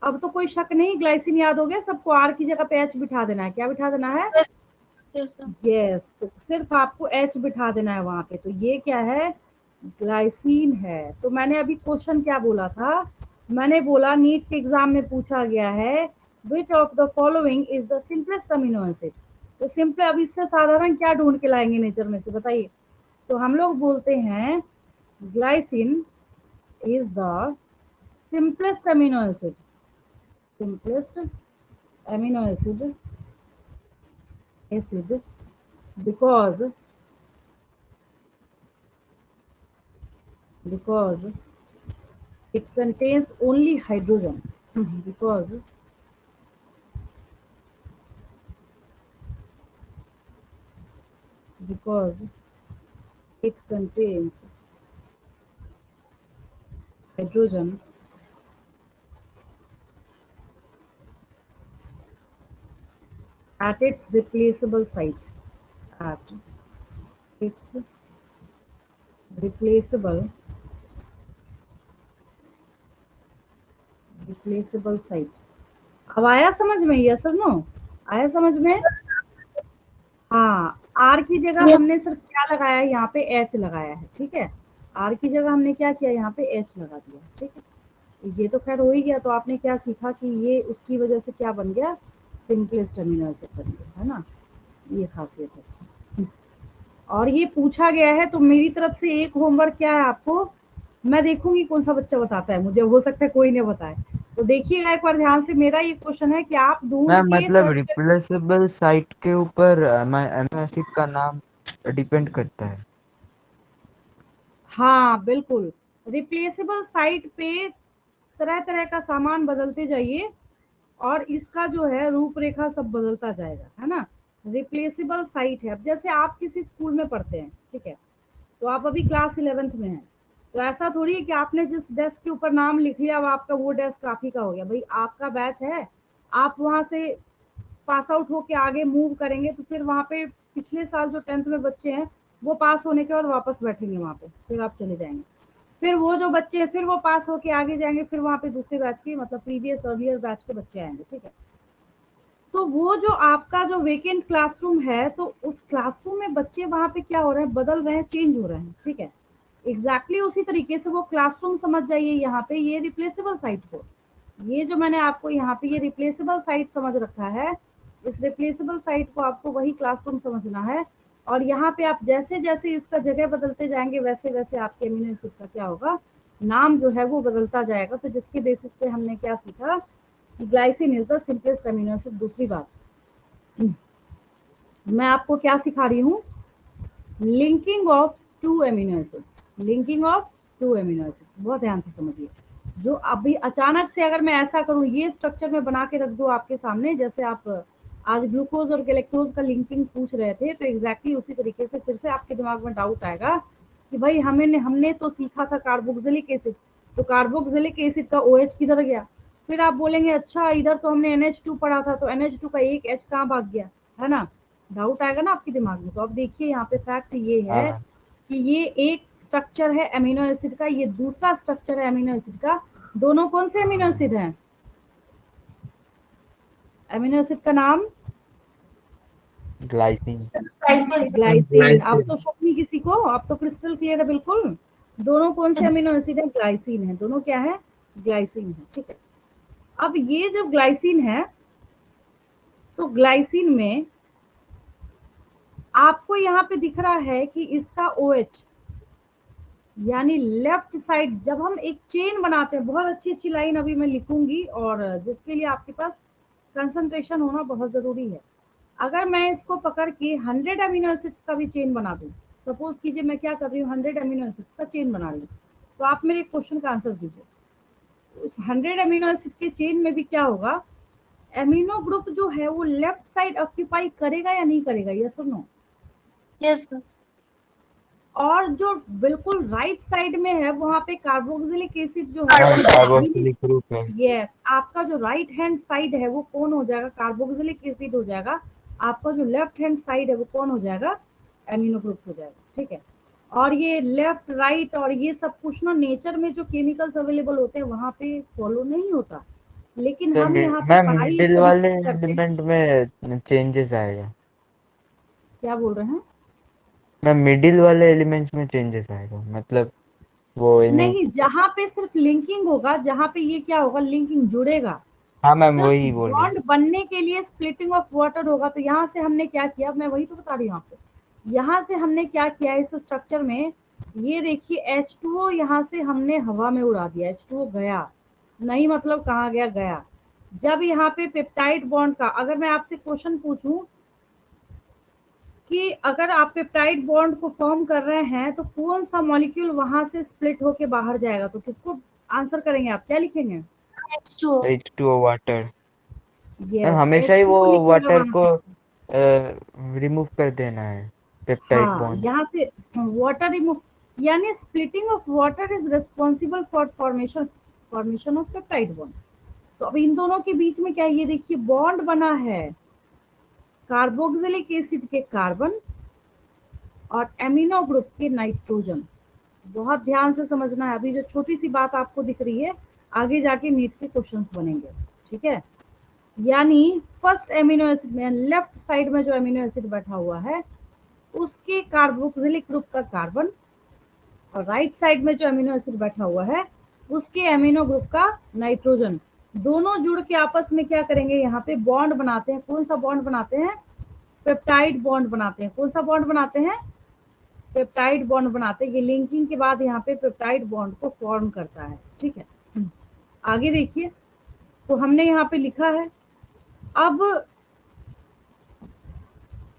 अब तो कोई शक नहीं, ग्लाइसिन याद हो गया सबको। आर की जगह पे एच बिठा देना है। क्या बिठा देना है? यस। यस, तो सिर्फ आपको एच बिठा देना है वहां पे। तो ये क्या है, ग्लाइसिन है। तो मैंने अभी क्वेश्चन क्या बोला था, मैंने बोला नीट के एग्जाम में पूछा गया है which of the following is the simplest amino acid. तो सिंपल, अब इससे साधारण क्या ढूंढ के लाएंगे नेचर में से, बताइए? तो हम लोग बोलते हैं glycine is the simplest amino acid, simplest amino acid because it contains only hydrogen. Because it contains hydrogen at its replaceable site, at its replaceable site। अब आया समझ में, यस और नो? आया समझ में? हाँ, आर की जगह हमने सिर्फ क्या लगाया है, यहाँ पे एच लगाया है। ठीक है, आर की जगह हमने क्या किया, यहाँ पे एच लगा दिया। ठीक है, ये तो खैर हो ही गया। तो आपने क्या सीखा कि ये उसकी वजह से क्या बन गया, सिंपलेस्ट अमीनो एसिड बन गया, है ना? ये खासियत है। और ये पूछा गया है, तो मेरी तरफ से एक होमवर्क क्या है आपको, मैं देखूंगी कौन सा बच्चा बताता है, मुझे हो सकता है कोई नहीं बताए। तो देखिएगा एक बार ध्यान से, मेरा ये क्वेश्चन है कि आप ढूंढ मैम के मतलब सर्च कर। रिप्लेसेबल साइट के ऊपर अमीनो एसिड का नाम डिपेंड करता है। हाँ बिल्कुल, रिप्लेसेबल साइट पे तरह तरह का सामान बदलते जाइए और इसका जो है रूपरेखा सब बदलता जाएगा, है ना? रिप्लेसेबल साइट है। अब जैसे आप किसी स्कूल में पढ़ते हैं, ठीक है, तो आप अभी क्लास 11th में हैं, तो ऐसा थोड़ी है कि आपने जिस डेस्क के ऊपर नाम लिख लिया अब आपका वो डेस्क आप ही का हो गया। भाई आपका बैच है, आप वहां से पास आउट होके आगे मूव करेंगे तो फिर वहाँ पे पिछले साल जो 10th में बच्चे हैं वो पास होने के बाद वापस बैठेंगे वहाँ पे, फिर आप चले जाएंगे। फिर वो जो बच्चे हैं फिर वो पास होके आगे जाएंगे, फिर वहाँ पे दूसरे बैच के मतलब प्रीवियस अर्लियर बैच के बच्चे आएंगे, ठीक है। तो वो जो आपका जो वेकेंट क्लासरूम है तो उस क्लासरूम में बच्चे वहाँ पे क्या हो रहे हैं, बदल रहे हैं, चेंज हो रहे हैं, ठीक है। एग्जैक्टली उसी तरीके से वो क्लासरूम समझ जाइए यहाँ पे, ये रिप्लेसेबल साइट को, ये जो मैंने आपको यहाँ पे ये रिप्लेसेबल साइट समझ रखा है, इस रिप्लेसेबल साइट को आपको वही क्लासरूम समझना है। और यहाँ पे आप जैसे जैसे इसका जगह बदलते जाएंगे वैसे वैसे आपके अमीनो एसिड का क्या होगा, नाम जो है वो बदलता जाएगा। तो जिसके बेसिस पे हमने क्या सीखा, glycine is the simplest amino acid. दूसरी बात मैं आपको क्या सिखा रही हूँ, linking of to amino acid, linking of to amino acid, बहुत ध्यान से समझिए। जो अभी अचानक से अगर मैं ऐसा करूँ, ये स्ट्रक्चर में बना के रख दूँ आपके सामने, जैसे आप आज ग्लूकोज और गैलेक्टोज का लिंकिंग पूछ रहे थे, तो एग्जैक्टली उसी तरीके से फिर से आपके दिमाग में डाउट आएगा कि भाई हमने तो सीखा था कार्बोक्सिलिक एसिड, तो कार्बोक्सिलिक एसिड का OH किधर गया। फिर आप बोलेंगे अच्छा इधर तो हमने NH2 पढ़ा था, तो NH2 का एक H कहाँ भाग गया, है ना, डाउट आएगा ना आपके दिमाग में। तो अब देखिए यहाँ पे फैक्ट ये है हाँ कि ये एक स्ट्रक्चर है अमीनो एसिड का, ये दूसरा स्ट्रक्चर है अमीनो एसिड का। दोनों कौन से अमीनो एसिड हैं, अमीनो एसिड का नाम ग्लाइसिन। ग्लाइसिन। अब तो शक नहीं किसी को, अब तो क्रिस्टल क्लियर है बिल्कुल। दोनों कौन से अमीनो एसिड है, ग्लाइसिन है, दोनों क्या है, ग्लाइसिन है, ठीक है। अब ये जो ग्लाइसिन है तो ग्लाइसिन में आपको यहाँ पे दिख रहा है कि इसका OH यानी लेफ्ट साइड, जब हम एक चेन बनाते हैं, बहुत अच्छी अच्छी लाइन अभी मैं लिखूंगी और जिसके लिए आपके पास कंसंट्रेशन होना बहुत जरूरी है। अगर मैं इसको पकड़ के 100 अमीनो एसिड का भी चेन बना दूं, सपोज कीजिए मैं क्या कर रही हूँ, 100 अमीनो एसिड का चेन बना रही हूँ, तो आप मेरे क्वेश्चन का आंसर दीजिए। उस 100 अमीनो एसिड के चेन में भी क्या होगा, अमीनो ग्रुप जो है वो लेफ्ट साइड ऑक्यूपाई करेगा या नहीं करेगा, ये सुनो। यस और जो बिल्कुल राइट साइड में है वहां पे कार्बोक्सिलिक एसिड जो है वो कार्बोक्सिलिक ग्रुप है। यस, आपका जो राइट हैंड साइड है वो कौन हो जाएगा, कार्बोक्सिलिक एसिड हो जाएगा। आपका जो लेफ्ट हैंड साइड है वो कौन हो जाएगा, एमिनो ग्रुप हो जाएगा, ठीक है। और ये लेफ्ट राइट और ये सब कुछ ना नेचर में जो केमिकल्स अवेलेबल होते हैं वहां पे फॉलो नहीं होता, लेकिन तो हम यहाँ पे मैम पढ़ाई इस मिडिल तरीके वाले से करते हैं। एलिमेंट में चेंजेस आएगा। क्या बोल रहे हैं, मैम मिडिल वाले एलिमेंट्स में चेंजेस आएगा, मतलब वो नहीं। नहीं, जहाँ पे सिर्फ लिंकिंग होगा, जहाँ पे ये क्या होगा, लिंकिंग जुड़ेगा, हाँ मैम सिर्फ वही बोल रहे हैं। बॉन्ड बनने के लिए स्प्लिटिंग ऑफ वाटर होगा। तो यहाँ से हमने क्या किया, मैं वही तो बता रही हूँ आपको, यहाँ से हमने क्या किया इस स्ट्रक्चर में, ये देखिए H2O यहाँ से हमने हवा में उड़ा दिया, H2O गया नहीं, मतलब कहाँ गया, गया। जब यहाँ पे पेप्टाइड बॉन्ड का, अगर मैं आपसे क्वेश्चन पूछूं कि अगर आप पेप्टाइड बॉन्ड को फॉर्म कर रहे हैं तो कौन सा मॉलिक्यूल वहां से स्प्लिट होके बाहर जाएगा, तो किसको आंसर करेंगे आप, क्या लिखेंगे, H2O वाटर। यस हमेशा ही वो H2O लिखिएगा वाटर वहां को से। रिमूव कर देना है, पेप्टाइड हाँ, बॉन्ड। यहाँ से वाटर रिमूव, यानी splitting of water is responsible for formation formation of peptide bond. तो अब इन दोनों के बीच में क्या है, ये देखिए बॉन्ड बना है कार्बोक्सिलिक एसिड के कार्बन और एमिनो ग्रुप के नाइट्रोजन। बहुत ध्यान से समझना है, अभी जो छोटी सी बात आपको दिख रही है आगे जाके नीट के क्वेश्चंस बनेंगे, ठीक है। यानी फर्स्ट एमिनो एसिड में लेफ्ट साइड में जो एमिनो एसिड बैठा हुआ है उसके कार्बोक्सिलिक ग्रुप का कार्बन, और राइट साइड में जो अमीनो एसिड बैठा हुआ है उसके अमीनो ग्रुप का नाइट्रोजन, दोनों जुड़ के आपस में क्या करेंगे, यहाँ पे बॉन्ड बनाते हैं। कौन सा बॉन्ड बनाते हैं, पेप्टाइड बॉन्ड बनाते हैं। कौन सा बॉन्ड बनाते हैं, पेप्टाइड बॉन्ड बनाते हैं। ये लिंकिंग के बाद यहाँ पे पेप्टाइड बॉन्ड को फॉर्म करता है, ठीक है। आगे देखिए, तो हमने यहाँ पे लिखा है। अब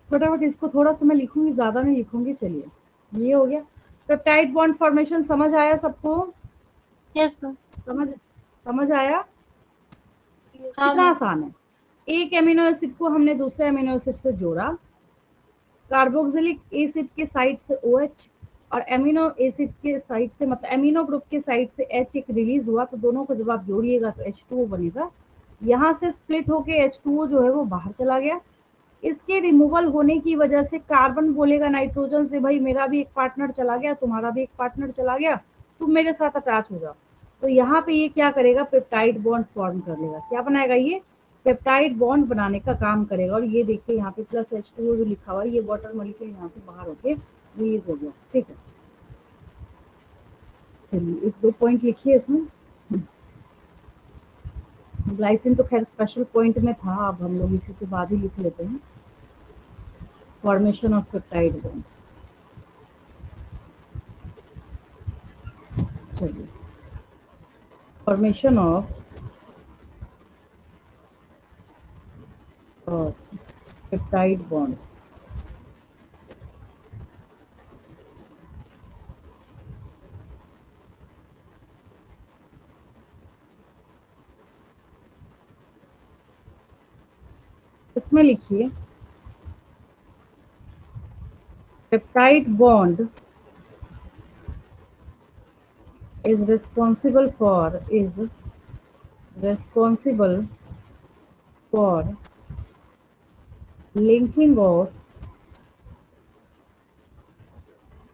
फटाफट इसको थोड़ा सा मैं लिखूंगी, ज्यादा नहीं लिखूंगी, चलिए ये हो गया। पेप्टाइड बॉन्ड फॉर्मेशन समझ आया सबको, यस मैम। समझ समझ आया, हाँ कितना मैम। आसान है। एक एमिनो एसिड को हमने दूसरे एमिनो एसिड से जोड़ा, कार्बोक्सिलिक एसिड के साइड से OH और एमिनो एसिड के साइड से, मतलब एमिनो ग्रुप के साइड से H एक रिलीज हुआ, तो दोनों को जब आप जोड़िएगा तो H2O बनेगा। यहाँ से स्प्लिट होके H2O जो है वो बाहर चला गया। इसके रिमूवल होने की वजह से कार्बन बोलेगा नाइट्रोजन से, भाई मेरा भी एक पार्टनर चला गया, तुम्हारा भी एक पार्टनर चला गया, तुम मेरे साथ अटैच हो जाओ। तो यहाँ पे ये क्या करेगा, पेप्टाइड बॉन्ड फॉर्म कर लेगा। क्या बनाएगा, ये पेप्टाइड बॉन्ड बनाने का काम करेगा। और ये देखिए यहाँ पे प्लस H2O जो लिखा हुआ है, ये वाटर मॉलिक्यूल यहाँ से बाहर होके रिलीज हो गया। ठीक है, चलिए एक दो पॉइंट लिखिए इसमें। ग्लाइसिन तो खैर स्पेशल पॉइंट में था, अब हम लोग इसी के बाद ही लिख लेते हैं। फॉर्मेशन ऑफ पेप्टाइड बॉन्ड, चलिए फॉर्मेशन ऑफ पेप्टाइड बॉन्ड। इसमें लिखिए peptide bond is responsible for linking of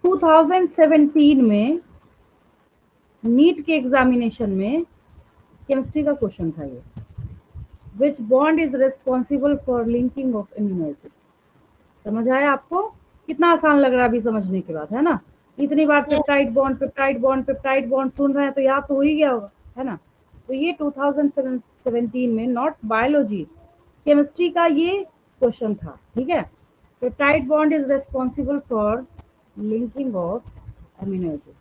2017 में नीट के एग्जामिनेशन में केमिस्ट्री का क्वेश्चन था ये। विच bond is responsible for linking of amino acid. समझ आया आपको? कितना आसान लग रहा है अभी समझने के बाद, है ना? इतनी बार Yes. Peptide bond peptide bond peptide bond सुन रहे हैं तो याद तो हो ही गया होगा, है ना? तो ये 2017 में नॉट बायोलॉजी, केमिस्ट्री का ये क्वेश्चन था। ठीक है, peptide bond is responsible for linking of amino acid.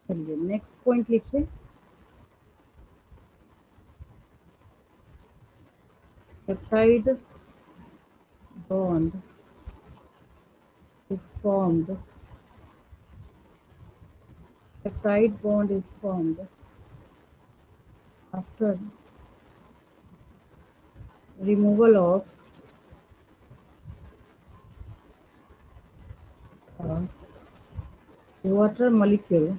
चलिए नेक्स्ट पॉइंट लिखिए। Peptide bond is formed peptide bond is formed after removal of water molecule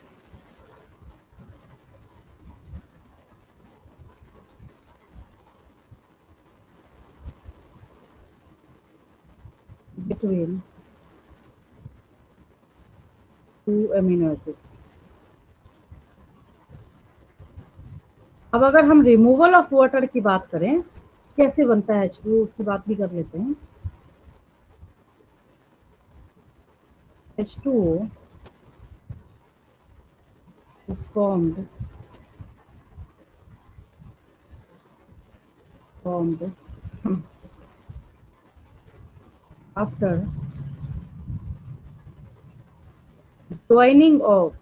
between two amino acids। अब अगर हम रिमूवल ऑफ वाटर की बात करें, कैसे बनता है H2O, उसकी बात भी कर लेते हैं। H2O is formed after joining of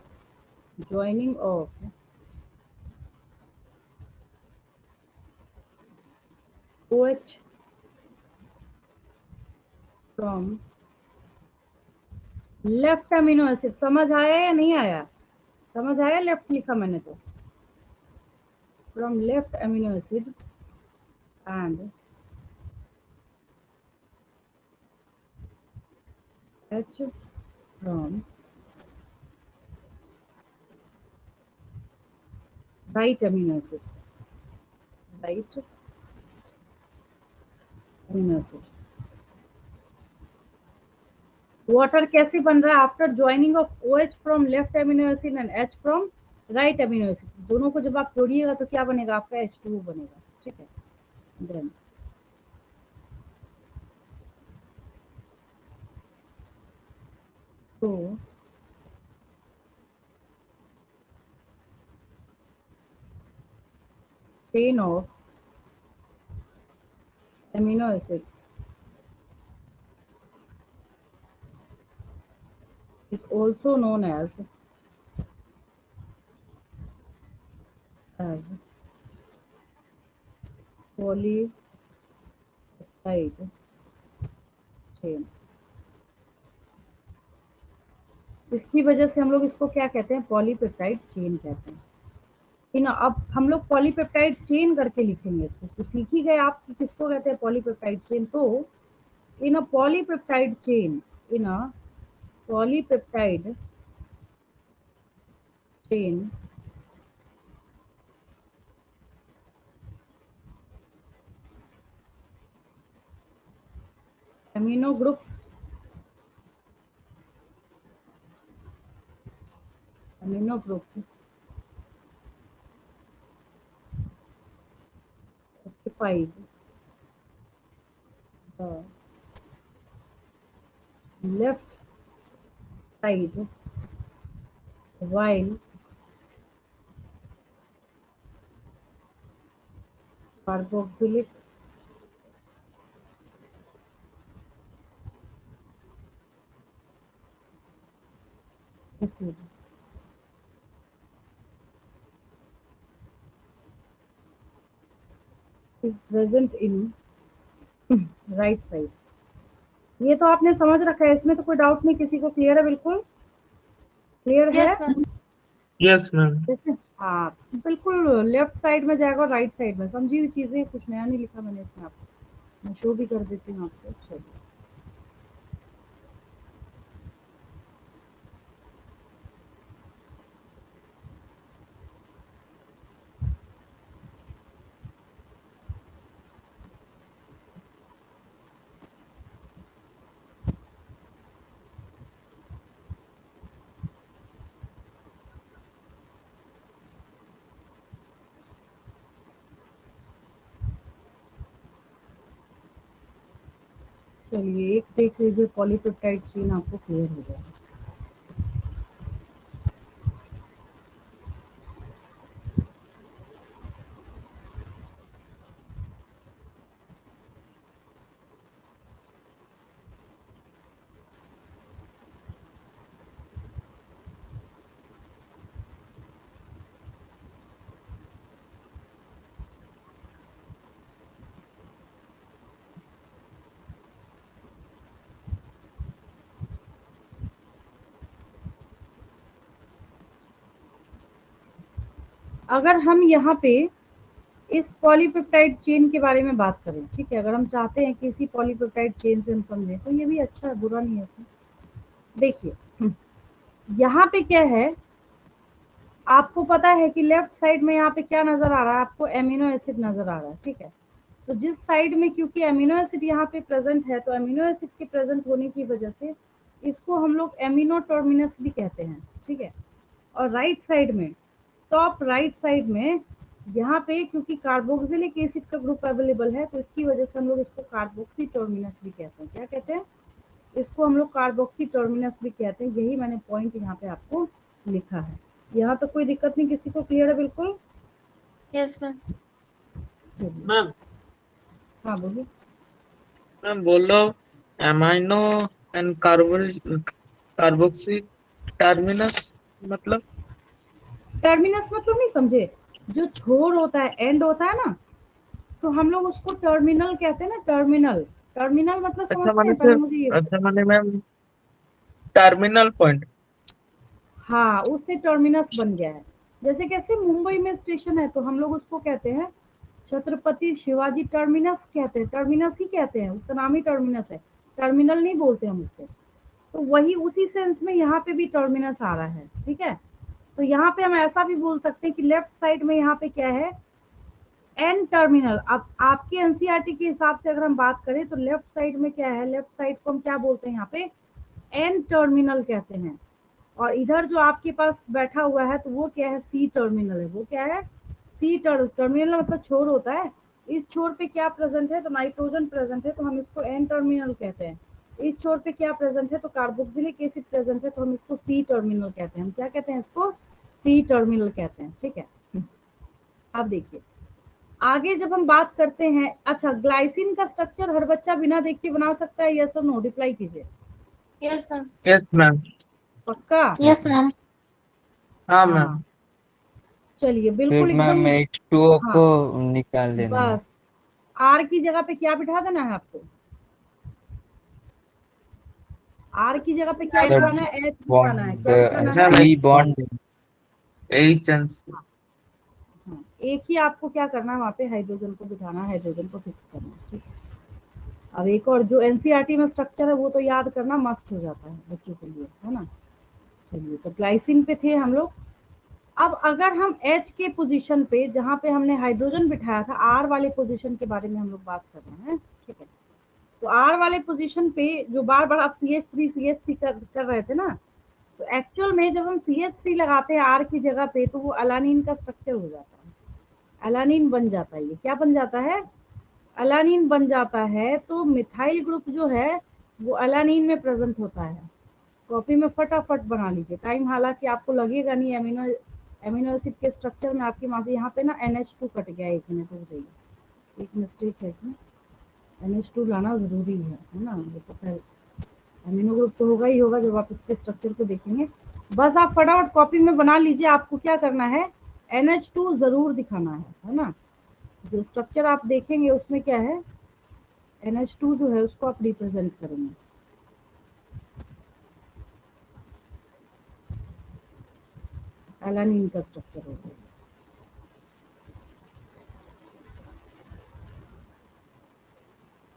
OH from left amino acid. समझ आया या नहीं आया? समझ आया? लेफ्ट लिखा मैंने तो। From left amino acid and H from right amino acid, right amino acid। Water कैसे बन रहा है? After joining of OH from left amino acid and H from right amino acid. दोनों को जब आप जोड़िएगा तो क्या बनेगा? आपका H2O बनेगा। ठीक है, then so chain of amino acids is also known as polypeptide chain। इसकी वजह से हम लोग इसको क्या कहते हैं? पॉलीपेप्टाइड चेन कहते हैं। ठीक ना? अब हम लोग पॉलीपेप्टाइड चेन करके लिखेंगे इसको। तो सीख ही गए आप कि किसको कहते हैं पॉलीपेप्टाइड चेन। तो in a polypeptide chain, in a polypeptide chain, amino group occupies the left side while carboxylic acid is present in right side. ये तो आपने समझ रखा है, इसमें तो कोई डाउट नहीं, किसी को क्लियर है? बिल्कुल क्लियर है। Yes ma'am. Yes ma'am. जैसे हाँ बिल्कुल लेफ्ट साइड में जाएगा और राइट साइड में, समझी हुई चीजें, कुछ नया नहीं लिखा मैंने इसमें आपको, मैं शो भी कर देती हूँ आपको। चलिए चलिए एक देख लीजिए, पॉलीपेप्टाइड चेन आपको क्लियर हो जाएगा। अगर हम यहाँ पे इस पॉलीपेप्टाइड चेन के बारे में बात करें, ठीक है, अगर हम चाहते हैं कि इसी पॉलीपेप्टाइड चेन से हम समझें, तो ये भी अच्छा है, बुरा नहीं है इसमें। देखिए यहाँ पे क्या है, आपको पता है कि लेफ्ट साइड में यहाँ पे क्या नजर आ रहा है आपको? एमिनो एसिड नजर आ रहा है, ठीक है। तो जिस साइड में क्योंकि एमिनो एसिड यहाँ पे प्रेजेंट है, तो एमिनो एसिड के प्रेजेंट होने की वजह से इसको हम लोग एमिनो टर्मिनस भी कहते हैं, ठीक है। और राइट साइड में, टॉप राइट साइड में, यहाँ पे क्योंकि कार्बोक्सिलिक एसिड का ग्रुप अवेलेबल है, तो इसकी वजह से हम लोग इसको कार्बोक्सी टर्मिनस भी कहते हैं। क्या कहते हैं? इसको हम लोग कार्बोक्सी टर्मिनस भी कहते हैं। यही मैंने पॉइंट यहाँ पे आपको लिखा है। यहाँ तो कोई दिक्कत नहीं, किसी को क्लियर है? बिल्कुल। Yes ma'am. मैम हाँ बोलिए। मैम बोलो, एमाइनो एंड कार्बोक्सी टर्मिनस मतलब? टर्मिनस मतलब नहीं समझे? जो छोर होता है, एंड होता है ना, तो हम लोग उसको टर्मिनल कहते हैं ना। टर्मिनल, टर्मिनल मतलब अच्छा समझते मैंने हैं? पहले सिर्फ, मुझे ये अच्छा मैंने मैम टर्मिनल पॉइंट। हाँ, उससे टर्मिनस बन गया है। जैसे कैसे मुंबई में स्टेशन है, तो हम लोग उसको कहते हैं छत्रपति शिवाजी टर्मिनस कहते हैं, टर्मिनस ही कहते हैं, उसका नाम ही टर्मिनस है, टर्मिनल नहीं बोलते हम उसको। तो वही उसी सेंस में यहाँ पे भी टर्मिनस आ रहा है, ठीक है। तो यहाँ पे हम ऐसा भी बोल सकते हैं कि लेफ्ट साइड में यहाँ पे क्या है? N terminal. अब आपके एनसीईआरटी के हिसाब से अगर हम बात करें, तो लेफ्ट साइड में क्या है? लेफ्ट साइड को हम क्या बोलते हैं यहाँ पे? एन टर्मिनल कहते हैं। और इधर जो आपके पास बैठा हुआ है, तो वो क्या है? सी टर्मिनल है। वो क्या है? सी टर्मिनल मतलब छोर होता है। इस छोर पे क्या प्रेजेंट है? तो नाइट्रोजन प्रेजेंट है, तो हम इसको एन टर्मिनल कहते हैं। इस छोर पे क्या प्रेजेंट है? तो कार्बोक्सिलिक एसिड प्रेजेंट है, तो हम इसको सी टर्मिनल कहते हैं। हम क्या कहते हैं इसको? सी टर्मिनल कहते हैं, ठीक है। अब देखिए आगे जब हम बात करते हैं, अच्छा ग्लाइसिन का स्ट्रक्चर हर बच्चा बिना देखे बना सकता है? यस और नो? रिप्लाई कीजिए। Yes ma'am. Yes ma'am. पक्का? Yes ma'am. हाँ हाँ मैम। चलिए बिल्कुल सिर्फ मैम एकदम। H2O हाँ को निकाल देना है। बस आर की जगह पे क्या बिठा देना है आपको? आर की जगह पे क्या सर बिठाना है? एच बिठाना है। बॉन्ड, क्या बिठाना है? सी बॉन्ड। एच एंड सी। हाँ, एक ही आपको क्या करना है? वहाँ पे हाइड्रोजन को बिठाना है, हाइड्रोजन को फिक्स करना है, ठीक है। अब एक और जो एनसीईआरटी में स्ट्रक्चर है वो तो याद करना मस्त हो जाता है बच्चों के लिए, है ना। चलिए, तो ग्लाइसिन पे थे हम लोग। अब अगर हम H के पोजीशन पे, जहाँ पे हमने हाइड्रोजन बिठाया था, R वाले पोजीशन के बारे में हम लोग बात कर रहे हैं, ठीक है। तो R वाले पोजीशन पे जो बार बार आप CH3 कर रहे थे ना, तो एक्चुअल में जब हम CH3 लगाते हैं R की जगह पे, तो वो अलानीन का स्ट्रक्चर हो जाता है, अलानीन बन जाता है। ये क्या बन जाता है? अलानीन बन जाता है। तो मिथाइल ग्रुप जो है वो अलानीन में प्रेजेंट होता है। कॉपी में फटाफट बना लीजिए, टाइम हालांकि आपको लगेगा नहीं। एमिनो एसिड के स्ट्रक्चर में आपके वहाँ पे यहाँ पे ना NH2 कट गया, 1 मिनट रुक जाइए, एक मिस्टेक है इसमें। NH2 लाना जरूरी है ना। ये तो खैर अमीनो ग्रुप तो होगा ही होगा जब आप इसके स्ट्रक्चर को देखेंगे। बस आप फटाफट कॉपी में बना लीजिए। आपको क्या करना है, NH2 जरूर दिखाना है ना। जो स्ट्रक्चर आप देखेंगे उसमें क्या है, NH2 जो है उसको आप रिप्रेजेंट करेंगे। एलानिन का स्ट्रक्चर होगा।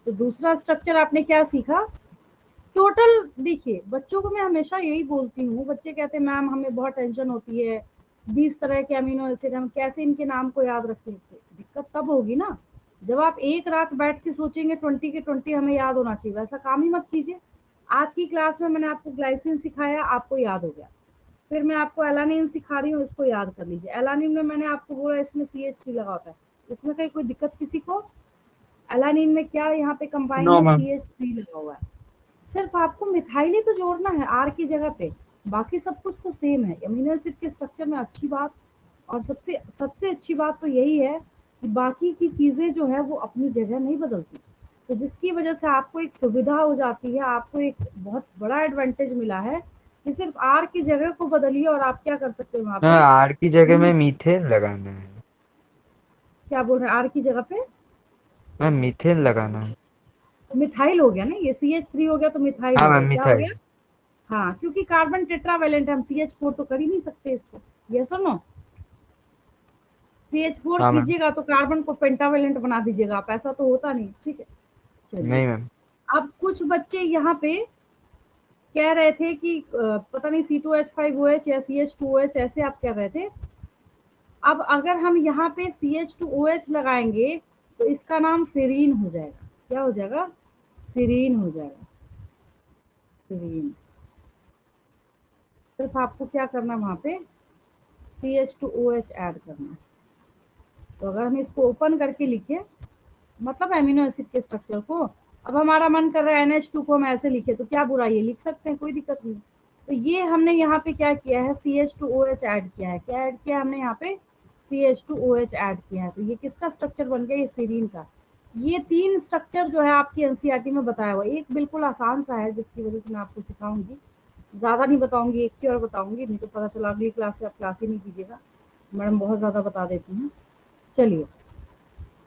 तो दूसरा स्ट्रक्चर आपने क्या सीखा टोटल? देखिए, बच्चों को मैं हमेशा यही बोलती हूँ, बच्चे कहते हैं मैम हमें बहुत टेंशन होती है, 20 तरह के अमीनो एसिड, हम कैसे इनके नाम को याद रखेंगे? दिक्कत तब होगी ना जब आप एक रात बैठ के सोचेंगे 20 के 20 हमें याद होना चाहिए। वैसा काम ही मत कीजिए। आज की क्लास में मैंने आपको ग्लाइसिन सिखाया, आपको याद हो गया। फिर मैं आपको एलानिन सिखा रही हूँ, इसको याद कर लीजिए। एलानिन में मैंने आपको बोला इसमें CH3 लगा होता है, इसमें कहीं कोई दिक्कत किसी को? एलानिन में क्या यहाँ पे कंबाइंड नो है, मैम। CH3 लगा हुआ है। सिर्फ आपको मिथाइल ही तो जोड़ना है R की जगह पे, बाकी सब कुछ तो सेम है। अमीनो एसिड के स्ट्रक्चर में अच्छी बात और सबसे सबसे अच्छी बात तो यही है कि बाकी की चीजें जो है वो अपनी जगह नहीं बदलती। तो जिसकी वजह से आपको एक सुविधा हो जाती है, आपको एक बहुत बड़ा एडवांटेज मिला है कि सिर्फ R की जगह को बदलिए और आप क्या कर सकते हो वहाँ पे। आर की जगह में मीथेन लगाना है। क्या बोल रहे हैं, R की जगह पे मैम मीथेन लगाना है। मिथाइल हो गया ना, ये CH3 हो गया तो मिथाइल हाँ हो मैम गया। क्या हो गया? मिथाइल। हाँ, क्योंकि कार्बन टेट्रावेलेंट, हम CH4 तो कर ही नहीं सकते इसको। यस और नो? CH4 हाँ मैम। कीजिएगा तो कार्बन को पेंटावेलेंट बना दीजिएगा आप, ऐसा तो होता नहीं, ठीक है। चलिए, नहीं मैम। अब कुछ बच्चे यहाँ पे कह रहे थे कि पता नहीं C2H5OH या CH2OH ऐसे आप कह रहे थे। अब अगर हम यहाँ पे CH2OH लगाएंगे तो इसका नाम सेरीन हो जाएगा। क्या हो जाएगा? सेरीन हो जाएगा, सेरीन। सिर्फ आपको क्या करना है, वहाँ पे CH2OH ऐड करना है। तो अगर हम इसको ओपन करके लिखे, मतलब एमिनो एसिड के स्ट्रक्चर को, अब हमारा मन कर रहा है NH2 को हम ऐसे लिखे, तो क्या बुराई है, लिख सकते हैं, कोई दिक्कत नहीं। तो ये हमने यहाँ पे क्या किया है, CH2OH ऐड किया है। क्या ऐड किया हमने यहाँ पे? CH2OH ऐड किया है। तो ये किसका स्ट्रक्चर बन गया? ये सेरीन का। ये 3 स्ट्रक्चर जो है आपकी एनसीईआरटी में बताया हुआ। एक बिल्कुल आसान सा है जिसकी वजह से मैं आपको सिखाऊंगी, ज़्यादा नहीं बताऊंगी, एक ही और बताऊंगी, नहीं तो पता चला अगली क्लास से आप क्लास ही नहीं कीजिएगा, मैडम बहुत ज़्यादा बता देती हैं। चलिए,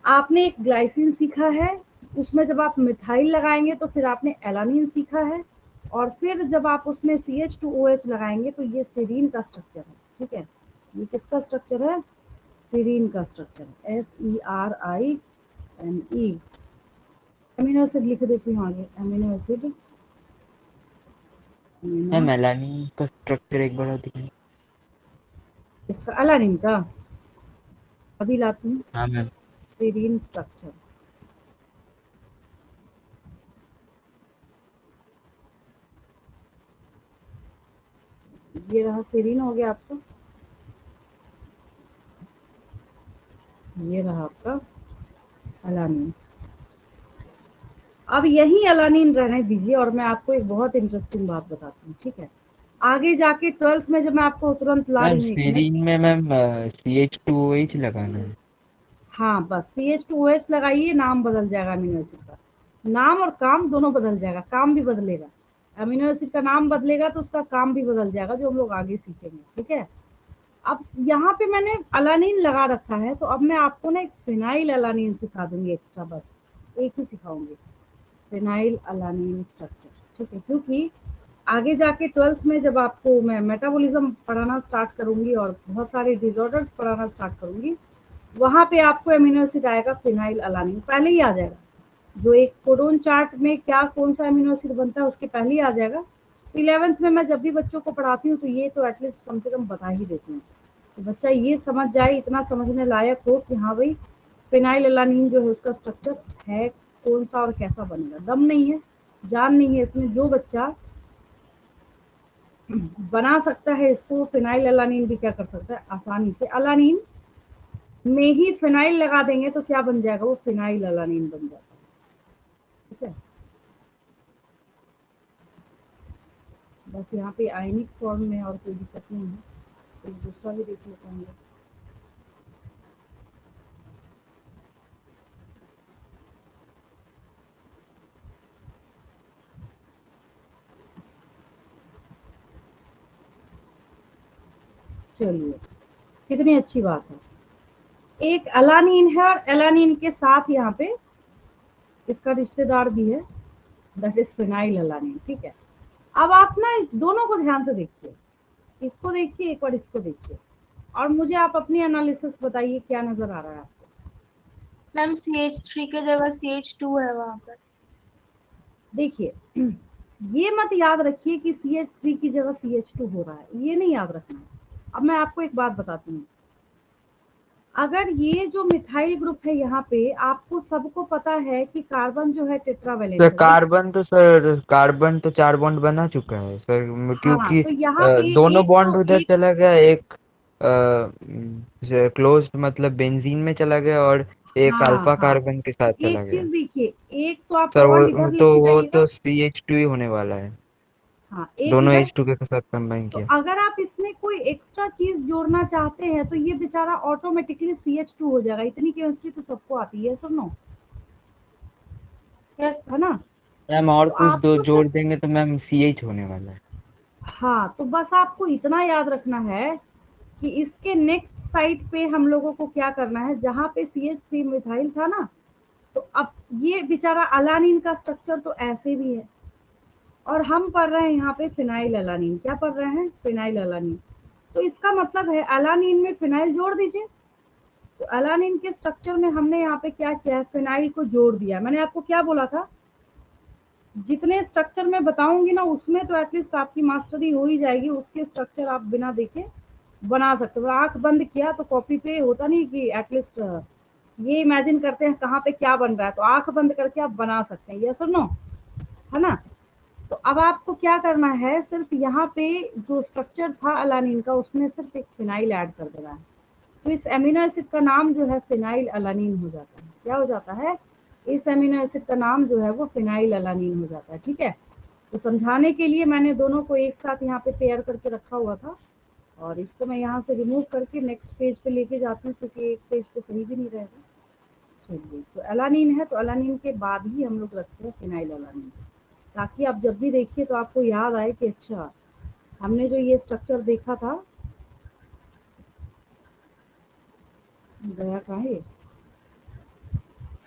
आपने एक ग्लाइसिन सीखा है, उसमें जब आप मिथाइल लगाएंगे तो फिर आपने एलानिन सीखा है, और फिर जब आप उसमें CH2OH लगाएंगे तो ये सेरीन का स्ट्रक्चर है, ठीक है। ये किसका स्ट्रक्चर है? सेरीन का स्ट्रक्चर है, SERINE। अमीनो एसिड लिख देती हूँ आगे, amino acid, amino, ma'am alanine का स्ट्रक्चर एक बार दिखाइए। इसका एलानिन का अभी लाती हूँ, हाँ मैम। Serine structure. ये रहा सेरीन, हो गया आपका, ये रहा आपका अलानीन। अब यही अलानीन रहने दीजिए और मैं आपको एक बहुत इंटरेस्टिंग बात बताती हूँ, ठीक है। आगे जाके 12th में जब मैं आपको तुरंत ला मैम रही हूँ, 1 मिनट। सेरीन में मैम CH2OH लगाना है। हाँ, बस CH2OH लगाइए, नाम बदल जाएगा अमीनो एसिड का। नाम और काम दोनों बदल जाएगा, काम भी बदलेगा। अमीनो एसिड का नाम बदलेगा तो उसका काम भी बदल जाएगा, जो हम लोग आगे सीखेंगे, ठीक है। अब यहाँ पे मैंने अलानीन लगा रखा है, तो अब मैं आपको ना एक फिनाइल अलानीन सिखा दूंगी एक्स्ट्रा, बस एक ही सिखाऊंगी, फिनाइल अलानीन स्ट्रक्चर, ठीक है। क्योंकि आगे जाके 12th में जब आपको मैं मेटाबॉलिज्म पढ़ाना स्टार्ट करूंगी और बहुत सारे डिसऑर्डर्स पढ़ाना स्टार्ट करूंगी, वहाँ पे आपको अमीनो एसिड आएगा फिनाइल अलानीन, पहले ही आ जाएगा। जो एक कोडोन चार्ट में क्या कौन सा अमीनो एसिड बनता है उसके पहले ही आ जाएगा। तो 11th में मैं जब भी बच्चों को पढ़ाती हूँ तो ये तो एटलीस्ट कम से कम बता ही देती हूँ, तो बच्चा ये समझ जाए, इतना समझने लायक हो कि हाँ भाई फिनाइलएलानिन जो है उसका स्ट्रक्चर है कौन सा और कैसा बनेगा। दम नहीं है, जान नहीं है इसमें, जो बच्चा बना सकता है इसको, फिनाइलएलानिन भी क्या कर सकता है आसानी से। अलानिन में ही फिनाइल लगा देंगे तो क्या बन जाएगा, वो फिनाइलएलानिन बन जाता है। ठीक है, बस यहाँ पे आयनिक फॉर्म में और कोई दिक्कत नहीं है। एक दूसरा भी देख लेते हैं। चलिए, कितनी अच्छी बात है, एक अलानीन है और एलानीन के साथ यहाँ पे इसका रिश्तेदार भी है, दैट इज फिनाइलएलानिन। ठीक है, अब आप ना दोनों को ध्यान से देखिए, इसको देखिए एक बार इसको देखिए, और मुझे आप अपनी एनालिसिस बताइए क्या नजर आ रहा है आपको। मैम CH3 की जगह CH2 है वहां पर। देखिए, ये मत याद रखिए कि CH3 की जगह CH2 हो रहा है, ये नहीं याद रखना है। अब मैं आपको एक बात बताती हूँ, अगर ये जो मिथाइल ग्रुप है यहाँ पे, आपको सबको पता है कि कार्बन जो है टेट्रावेलेंट सर है, राइट। कार्बन तो 4 बॉन्ड बना चुका है सर, हाँ, क्योंकि तो यहाँ पे दोनों एक बॉन्ड तो उधर एक चला गया, एक क्लोज्ड मतलब बेंजीन में चला गया, और एक हाँ अल्फा हाँ, कार्बन के तो साथ चला एक चीज गया। देखिए, एक तो आप सर बॉन्ड इधर लेके वो जाइएगा। तो CH2 ही होने वाला है, हाँ, एक दोनों इधर। H2 के साथ कंबाइन तो किया। अगर आप इसमें कोई एक्स्ट्रा चीज जोड़ना चाहते हैं तो ये बेचारा ऑटोमेटिकली CH2 हो जाएगा। इतनी केमिस्ट्री तो सबको आती है, सुनो, यस। है ना। मैम और तो कुछ दो आपको जोड़ सिर्फ, देंगे तो मैम CH होने वाला है। हाँ, तो बस आपको इतना याद रखना है कि इसके नेक्स्ट साइड पे हम लोगों को क्या करना है, जहाँ पे CH3 मिथाइल था ना, तो अब ये बेचारा अलानीन का स्ट्रक्चर तो ऐसे भी है, और हम पढ़ रहे हैं यहाँ पे फिनाइल अलानीन। क्या पढ़ रहे हैं, फिनाइल अलानीन। तो इसका मतलब है अलानीन में फिनाइल जोड़ दीजिए। तो अलानीन के स्ट्रक्चर में हमने यहाँ पे क्या किया है, फिनाइल को जोड़ दिया। मैंने आपको क्या बोला था, जितने स्ट्रक्चर मैं बताऊंगी ना उसमें तो एटलीस्ट आपकी मास्टरी हो ही जाएगी, उसके स्ट्रक्चर आप बिना देखे बना सकते हो। आंख बंद किया तो कॉपी पे होता नहीं कि एटलीस्ट ये इमेजिन करते हैं कहाँ पे क्या बन रहा है, तो आंख बंद करके आप बना सकते हैं, यस और नो, है ना। तो अब आपको क्या करना है, सिर्फ यहाँ पे जो स्ट्रक्चर था अलानीन का उसमें सिर्फ एक फिनाइल ऐड कर देना है। तो इस एमिनो एसिड का नाम जो है फिनाइल अलानीन हो जाता है। क्या हो जाता है, इस एमिनो एसिड का नाम जो है वो फिनाइल अलानीन हो जाता है। ठीक है, तो समझाने के लिए मैंने दोनों को एक साथ यहाँ पे पेयर करके रखा हुआ था, और इसको मैं यहाँ से रिमूव करके नेक्स्ट पेज पे लेके जाती हूँ क्योंकि एक पेज पे सही भी नहीं रहेगा। चलिए, तो अलानीन है तो अलानीन के बाद ही हम लोग रखते हैं फिनाइल अलानीन, ताकि आप जब भी देखिए तो आपको याद आए कि अच्छा हमने जो ये स्ट्रक्चर देखा था, गया कहाँ है ये?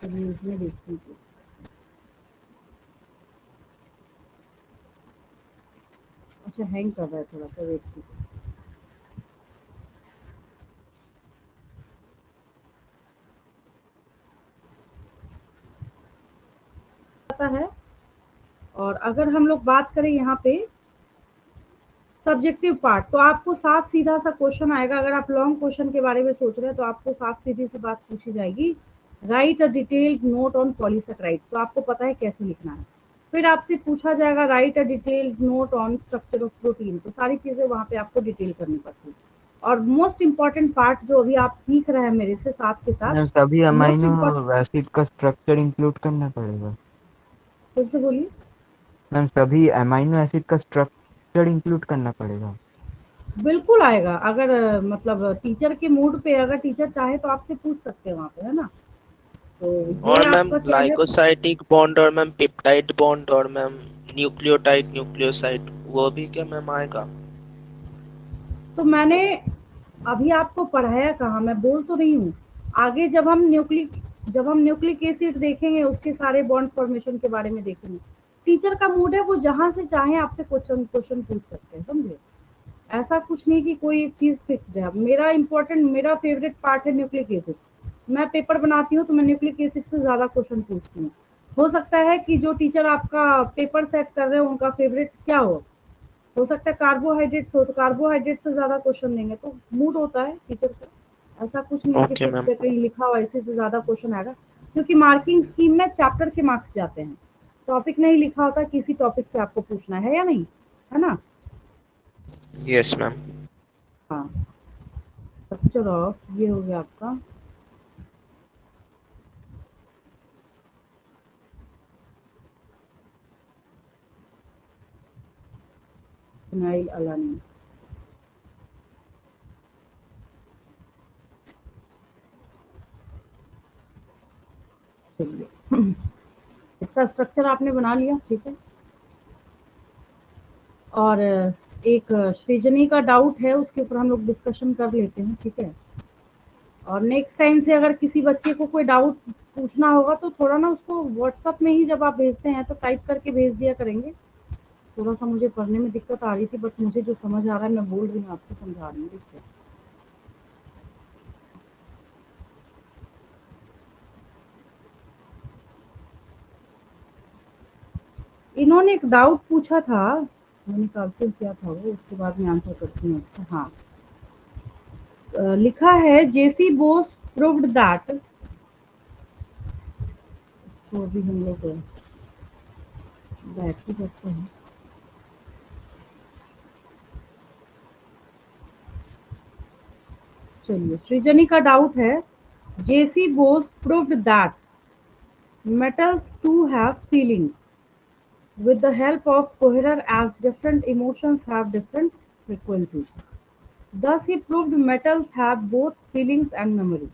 चलिए इसमें देखते हैं। अच्छा, हैंग कर रहा है थोड़ा सा, वेट कीजिए। आता है, और अगर हम लोग बात करें यहाँ पे सब्जेक्टिव पार्ट, तो आपको साफ सीधा सा क्वेश्चन आएगा। अगर आप लॉन्ग क्वेश्चन के बारे में सोच रहे हैं तो आपको साफ सीधी सी बात पूछी जाएगी, right a detailed note on polysaccharides. तो आपको पता है कैसे लिखना है। फिर आपसे पूछा जाएगा right a detailed note on structure of protein. तो सारी चीजें वहाँ पे आपको डिटेल करनी पड़ती है। और मोस्ट इम्पॉर्टेंट पार्ट जो अभी आप सीख रहे हैं मेरे से साथ के साथ, मैम सभी मोस्ट अमाइनो इम्पॉर्टेंट, एसिड का स्ट्रक्चर इंक्लूड करना पड़ेगा। फिर से बोलिए। मैम सभी अमाइनो एसिड का स्ट्रक्चर इंक्लूड करना पड़ेगा। बिल्कुल आएगा, अगर मतलब टीचर के मूड पे, अगर टीचर चाहे तो आपसे पूछ सकते हैं वहाँ पे, है ना। तो ये और मैम आपका क्या है, ग्लाइकोसाइडिक बॉन्ड और मैम पेप्टाइड बॉन्ड और मैम न्यूक्लियोटाइड न्यूक्लियोसाइड, वो भी क्या मैम आएगा? तो मैंने अभी आपको पढ़ाया कहाँ, मैं बोल तो रही हूँ। आगे जब हम न्यूक्लिक एसिड देखेंगे उसके सारे बॉन्ड फॉर्मेशन के बारे में देखेंगे। टीचर का मूड है, वो जहाँ से चाहे आपसे क्वेश्चन क्वेश्चन पूछ सकते हैं, समझे। ऐसा कुछ नहीं कि कोई एक चीज फिक्स्ड है। मेरा फेवरेट पार्ट है न्यूक्लिक एसिड। मैं पेपर बनाती हूँ तो मैं न्यूक्लिक एसिड से ज्यादा क्वेश्चन पूछती हूँ। हो सकता है कि जो टीचर आपका पेपर सेट कर रहे हो उनका फेवरेट क्या हो सकता है कार्बोहाइड्रेट्स हो, तो कार्बोहाइड्रेट से ज्यादा क्वेश्चन देंगे, तो मूड होता है टीचर का। ऐसा कुछ नहीं है कि ओके सिर्फ मैम। कहीं लिखा हुआ इसी से ज्यादा क्वेश्चन आएगा, क्योंकि मार्किंग स्कीम में चैप्टर के मार्क्स जाते हैं, टॉपिक नहीं लिखा होता किसी टॉपिक से आपको पूछना है या नहीं, है ना। Yes ma'am. हाँ, स्ट्रक्चर ऑफ ये हो गया आपका। Phenyl alanine. चलिए इसका स्ट्रक्चर आपने बना लिया, ठीक है। और एक सृजनी का डाउट है, उसके ऊपर हम लोग डिस्कशन कर लेते हैं, ठीक है। और नेक्स्ट टाइम से अगर किसी बच्चे को कोई डाउट पूछना होगा तो थोड़ा ना उसको व्हाट्सएप में ही जब आप भेजते हैं तो टाइप करके भेज दिया करेंगे। थोड़ा सा मुझे पढ़ने में दिक्कत आ रही थी, बट मुझे जो समझ आ रहा है मैं बोल रही हूँ, आपको समझा रही हूँ, देखिए। इन्होंने एक डाउट पूछा था, मैंने कैलकुलेट किया था वो, उसके बाद में आंसर करती हूँ उसका। हाँ, लिखा है जेसी बोस प्रूव्ड दैट, इसको अभी हम लोग बैठ ही करते हैं। चलिए, सृजनी का डाउट है, J C Bose proved that metals too have feelings with the help of Coherer, as different emotions have different frequencies. Thus he proved metals have both feelings and memory.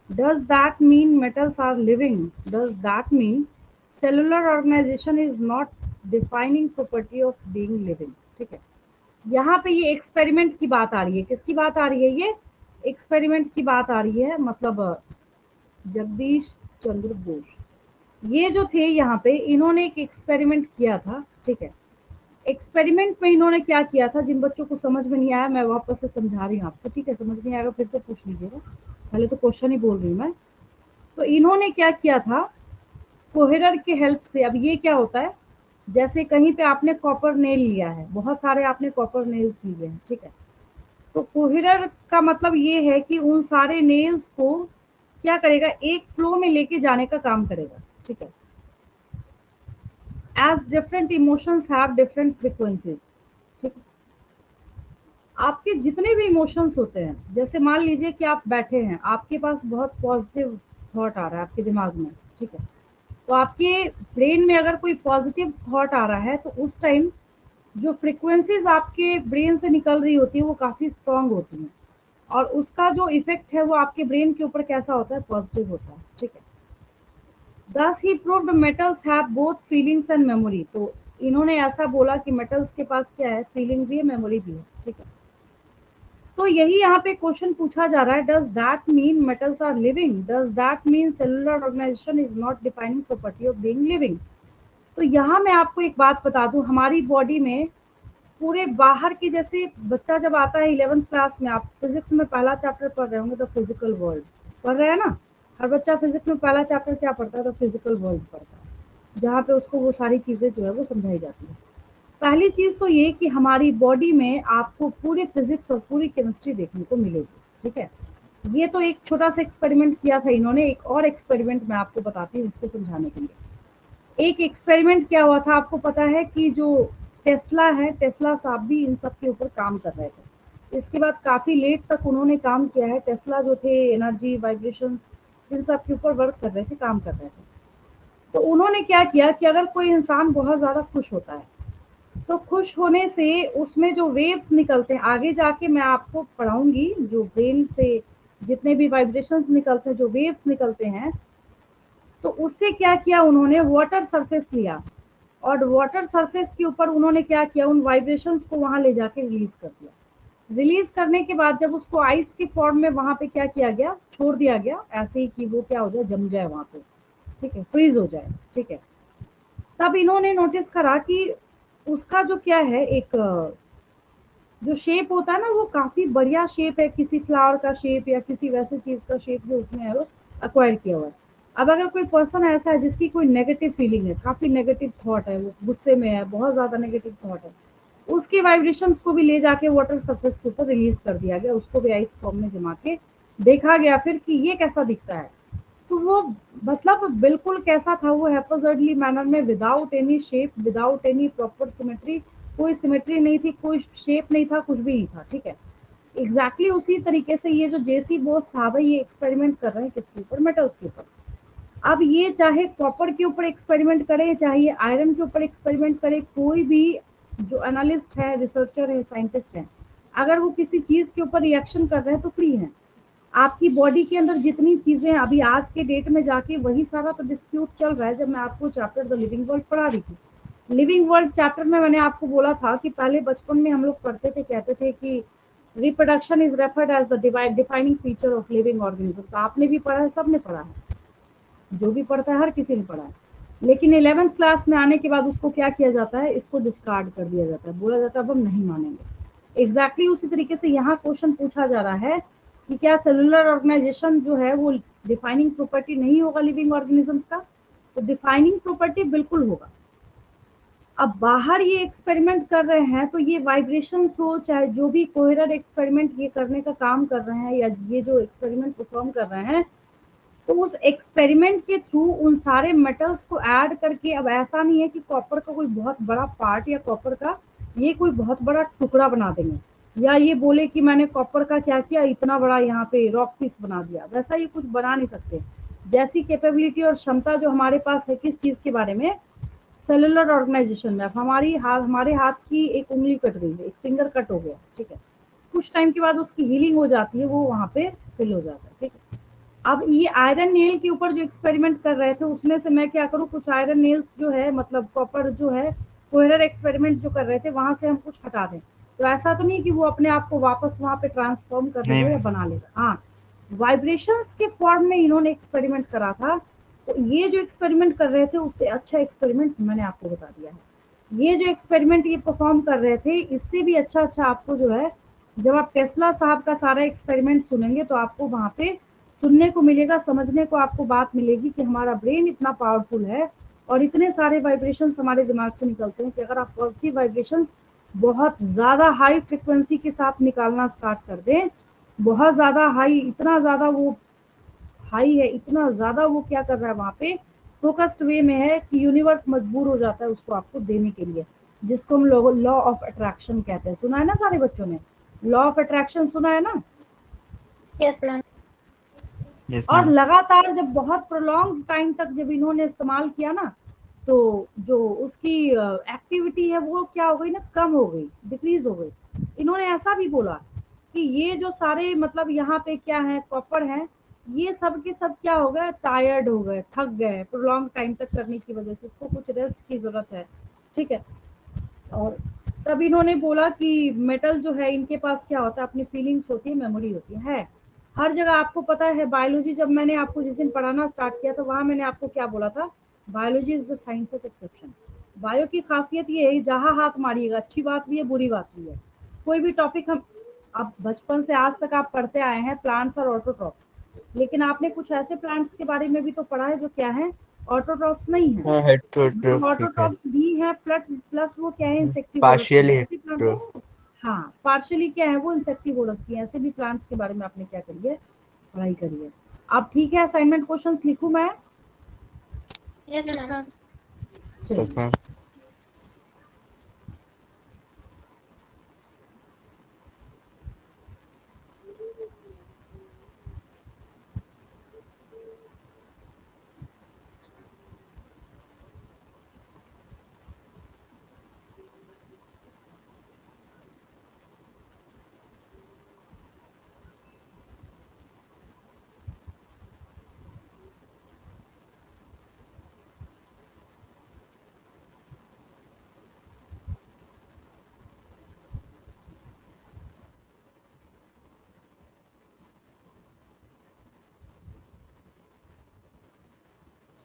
Does that mean metals are living? Does that mean cellular organization is not defining property of being living? ठीक है, यहाँ पे ये experiment की बात आ रही है। किसकी बात आ रही है? ये एक्सपेरिमेंट की बात आ रही है, मतलब जगदीश चंद्र बोस ये जो थे यहाँ पे, इन्होंने एक एक्सपेरिमेंट किया था, ठीक है। एक्सपेरिमेंट में इन्होंने क्या किया था, जिन बच्चों को समझ में नहीं आया मैं वापस से समझा रही हूँ आपको, ठीक है। समझ नहीं आएगा फिर से पूछ लीजिएगा, पहले तो क्वेश्चन ही बोल रही हूँ मैं। तो इन्होंने क्या किया था, कोहेरर के हेल्प से। अब ये क्या होता है, जैसे कहीं पे आपने कॉपर नेल लिया है, बहुत सारे आपने कॉपर नेल्स लिए हैं, ठीक है। तो कोहेरर का मतलब ये है कि उन सारे नेल्स को क्या करेगा, एक फ्लो में लेके जाने का काम करेगा, ठीक है। as different emotions have different frequencies, ठीक है। आपके जितने भी इमोशंस होते हैं, जैसे मान लीजिए कि आप बैठे हैं, आपके पास बहुत पॉजिटिव थॉट आ रहा है आपके दिमाग में, ठीक है। तो आपके ब्रेन में अगर कोई पॉजिटिव थॉट आ रहा है तो उस टाइम जो फ्रीक्वेंसीज आपके ब्रेन से निकल रही होती है वो काफ़ी स्ट्रांग होती हैं, और उसका जो इफेक्ट है वो आपके ब्रेन के ऊपर कैसा होता है, पॉजिटिव होता है, ठीक है। Thus he proved metals have both feelings and memory. तो इन्होंने ऐसा बोला कि मेटल्स के पास क्या है, फीलिंग भी है, मेमोरी भी है, ठीक है। तो यही यहाँ पे क्वेश्चन पूछा जा रहा है, does that mean metals are living? Does that mean cellular organisation is not defining property of being living? तो यहाँ मैं आपको एक बात बता दूं, हमारी बॉडी में पूरे बाहर की, जैसे बच्चा जब आता है 11th क्लास में, आप फिजिक्स में पहला चैप्टर पढ़ रहे होंगे, तो फिजिकल वर्ल्ड पढ़ रहे हैं ना। हर बच्चा फिजिक्स में पहला चैप्टर क्या पढ़ता है, तो फिजिकल वर्ल्ड पढ़ता है, जहाँ पे उसको वो सारी चीजें जो है वो समझाई जाती है। पहली चीज तो ये कि हमारी बॉडी में आपको पूरी फिजिक्स और पूरी केमिस्ट्री देखने को मिलेगी, ठीक है। ये तो एक छोटा सा एक्सपेरिमेंट किया था इन्होंने। एक और एक्सपेरिमेंट मैं आपको बताती हूँ इसको समझाने के लिए। एक एक्सपेरिमेंट क्या हुआ था, आपको पता है कि जो टेस्ला है, टेस्ला साहब भी इन सब के ऊपर काम कर रहे थे। इसके बाद काफी लेट तक उन्होंने काम किया है। टेस्ला जो थे, एनर्जी, वाइब्रेशन, इन सब के ऊपर वर्क कर रहे थे, काम कर रहे थे। तो उन्होंने क्या किया कि अगर कोई इंसान बहुत ज्यादा खुश होता है तो खुश होने से उसमें जो वेव्स निकलते हैं, आगे जाके मैं आपको पढ़ाऊंगी, जो ब्रेन से जितने भी वाइब्रेशंस निकलते हैं, जो वेव्स निकलते हैं, तो उससे क्या किया उन्होंने, वाटर सरफेस लिया, और वाटर सरफेस के ऊपर उन्होंने क्या किया, उन वाइब्रेशंस को वहां ले जाके रिलीज कर दिया। रिलीज करने के बाद जब उसको आइस के फॉर्म में वहां पे क्या किया गया, छोड़ दिया गया ऐसे ही कि वो क्या हो जाए, जम जाए वहां पे, ठीक है, फ्रीज हो जाए, ठीक है। तब इन्होंने नोटिस करा कि उसका जो क्या है, एक जो शेप होता है ना, वो काफी बढ़िया शेप है, किसी फ्लावर का शेप या किसी वैसे चीज का शेप जो उसमें है वो अक्वायर किया हुआ है। अब अगर कोई पर्सन ऐसा है जिसकी कोई नेगेटिव फीलिंग है, काफी नेगेटिव थॉट है, वो गुस्से में है, बहुत ज्यादा नेगेटिव थॉट है, उसके वाइब्रेशंस को भी ले जाके वाटर सरफेस के ऊपर रिलीज कर दिया गया, उसको भी आइस फॉर्म में जमा के देखा गया फिर कि ये कैसा दिखता है। तो वो मतलब बिल्कुल कैसा था वो, हैपोजर्डली मैनर में, without any shape, without any proper symmetry, कोई सिमेट्री नहीं थी, कोई शेप नहीं था, कुछ भी नहीं था, ठीक है। एग्जैक्टली उसी तरीके से ये जो जेसी बोस साहब है ये एक्सपेरिमेंट कर रहे हैं किसके ऊपर, मेटल्स के ऊपर। अब ये चाहे कॉपर के ऊपर एक्सपेरिमेंट करे, चाहे ये आयरन के ऊपर एक्सपेरिमेंट करे, कोई भी जो एनालिस्ट है, रिसर्चर है, साइंटिस्ट है, अगर वो किसी चीज के ऊपर रिएक्शन कर रहे हैं तो फ्री है। आपकी बॉडी के अंदर जितनी चीजें अभी आज के डेट में जाके वही सारा तो डिस्प्यूट चल रहा है। जब मैं आपको चैप्टर द लिविंग वर्ल्ड पढ़ा रही थी, लिविंग वर्ल्ड चैप्टर में मैंने आपको बोला था कि पहले बचपन में हम लोग पढ़ते थे, कहते थे कि reproduction is referred as the defining feature of living organism. आपने भी पढ़ा है, सबने पढ़ा है, जो भी पढ़ता है हर किसी ने पढ़ा है। लेकिन 11th क्लास में आने के बाद उसको क्या किया जाता है, इसको डिस्कार्ड कर दिया जाता है, बोला जाता है अब हम नहीं मानेंगे। एग्जैक्टली उसी तरीके से यहाँ क्वेश्चन पूछा जा रहा है कि क्या सेलुलर ऑर्गेनाइजेशन जो है वो डिफाइनिंग प्रॉपर्टी नहीं होगा लिविंग ऑर्गेनिजम्स का? तो डिफाइनिंग प्रॉपर्टी बिल्कुल होगा। अब बाहर ये एक्सपेरिमेंट कर रहे हैं तो ये वाइब्रेशन हो, चाहे जो भी कोहेरर एक्सपेरिमेंट ये करने का काम कर रहे हैं, या ये जो एक्सपेरिमेंट परफॉर्म कर रहे हैं, तो उस एक्सपेरिमेंट के थ्रू उन सारे मेटल्स को ऐड करके, अब ऐसा नहीं है कि कॉपर का कोई बहुत बड़ा पार्ट या कॉपर का ये कोई बहुत बड़ा टुकड़ा बना देंगे, या ये बोले कि मैंने कॉपर का क्या किया, इतना बड़ा यहाँ पे रॉक पीस बना दिया, वैसा ये कुछ बना नहीं सकते। जैसी कैपेबिलिटी और क्षमता जो हमारे पास है किस चीज के बारे में, सेलुलर ऑर्गेनाइजेशन में। हमारे हाथ की एक उंगली कट गई है, एक फिंगर कट हो गया, ठीक है, कुछ टाइम के बाद उसकी हीलिंग हो जाती है, वो वहाँ पे फिल हो जाता है, ठीक है। अब ये आयरन नेल के ऊपर जो एक्सपेरिमेंट कर रहे थे उसमें से मैं क्या करूँ, कुछ आयरन नेल्स जो है, मतलब कॉपर जो है, कोहेरर एक्सपेरिमेंट जो कर रहे थे वहां से हम कुछ हटा दें, तो ऐसा तो नहीं कि वो अपने आप को वापस वहां पे ट्रांसफॉर्म कर नहीं लेगा या मैम। बना लेगा। हाँ, वाइब्रेशंस के फॉर्म में इन्होंने एक्सपेरिमेंट करा था। तो ये जो एक्सपेरिमेंट कर रहे थे उससे अच्छा एक्सपेरिमेंट मैंने आपको बता दिया है। ये जो एक्सपेरिमेंट ये परफॉर्म कर रहे थे इससे भी अच्छा अच्छा आपको जो है, जब आप टेस्ला साहब का सारा एक्सपेरिमेंट सुनेंगे तो आपको वहां पे सुनने को मिलेगा, समझने को आपको बात मिलेगी कि हमारा ब्रेन इतना पावरफुल है और इतने सारे वाइब्रेशंस हमारे दिमाग से निकलते हैं कि अगर आप पॉजिटिव वाइब्रेशंस बहुत ज्यादा हाई फ्रिक्वेंसी के साथ निकालना स्टार्ट कर दें, बहुत ज्यादा हाई, इतना ज्यादा वो हाई है, इतना ज्यादा वो क्या कर रहा है वहाँ पे, फोकस्ड वे में है कि यूनिवर्स मजबूर हो जाता है उसको आपको देने के लिए, जिसको हम लोग लॉ ऑफ अट्रैक्शन कहते हैं। सुना है ना सारे बच्चों ने, लॉ ऑफ अट्रैक्शन सुना है ना? Yes ma'am. यस और मैम। लगातार जब बहुत प्रोलॉन्ग टाइम तक जब इन्होंने इस्तेमाल किया ना, तो जो उसकी एक्टिविटी है वो क्या हो गई ना, कम हो गई, डिक्रीज हो गई। इन्होंने ऐसा भी बोला कि ये जो सारे मतलब यहाँ पे क्या है, कॉपर है, ये सब के सब क्या हो गए, टायर्ड हो गए, थक गए प्रोलॉन्ग टाइम तक करने की वजह से, इसको कुछ रेस्ट की जरूरत है, ठीक है। और तब इन्होंने बोला कि मेटल जो है इनके पास क्या होता है, अपनी फीलिंग्स होती है, मेमोरी होती है हर जगह। आपको पता है बायोलॉजी, जब मैंने आपको जिस दिन पढ़ाना स्टार्ट किया तो वहां मैंने आपको क्या बोला था, biology is the science of exception. Bio की खासियत ये है, जहाँ हाथ मारिएगा, अच्छी बात भी है बुरी बात भी है, कोई भी टॉपिक हम, अब बचपन से आज तक आप पढ़ते आए हैं प्लांट्स और ऑटोट्रॉप्स, लेकिन आपने कुछ ऐसे प्लांट्स के बारे में भी तो पढ़ा है जो क्या है, ऑटोट्रॉप्स नहीं है। हाँ, मतलब हेट्रोट्रोफिक है। ऑटोट्रॉप्स भी है, प्लस प्लस वो क्या है, इंसेक्टिवोरस भी पार्शियली है, ऐसे हेट्रो। प्लांट। हाँ, पार्शियली क्या है वो, इंसेक्टिवोरस भी है। ऐसे भी प्लांट्स के बारे में आपने क्या करी है, पढ़ाई करी है। अब ठीक है, असाइनमेंट क्वेश्चंस लिखूं मैं? Yes yes ma'am. Ma'am. Yes चलिए। मैम।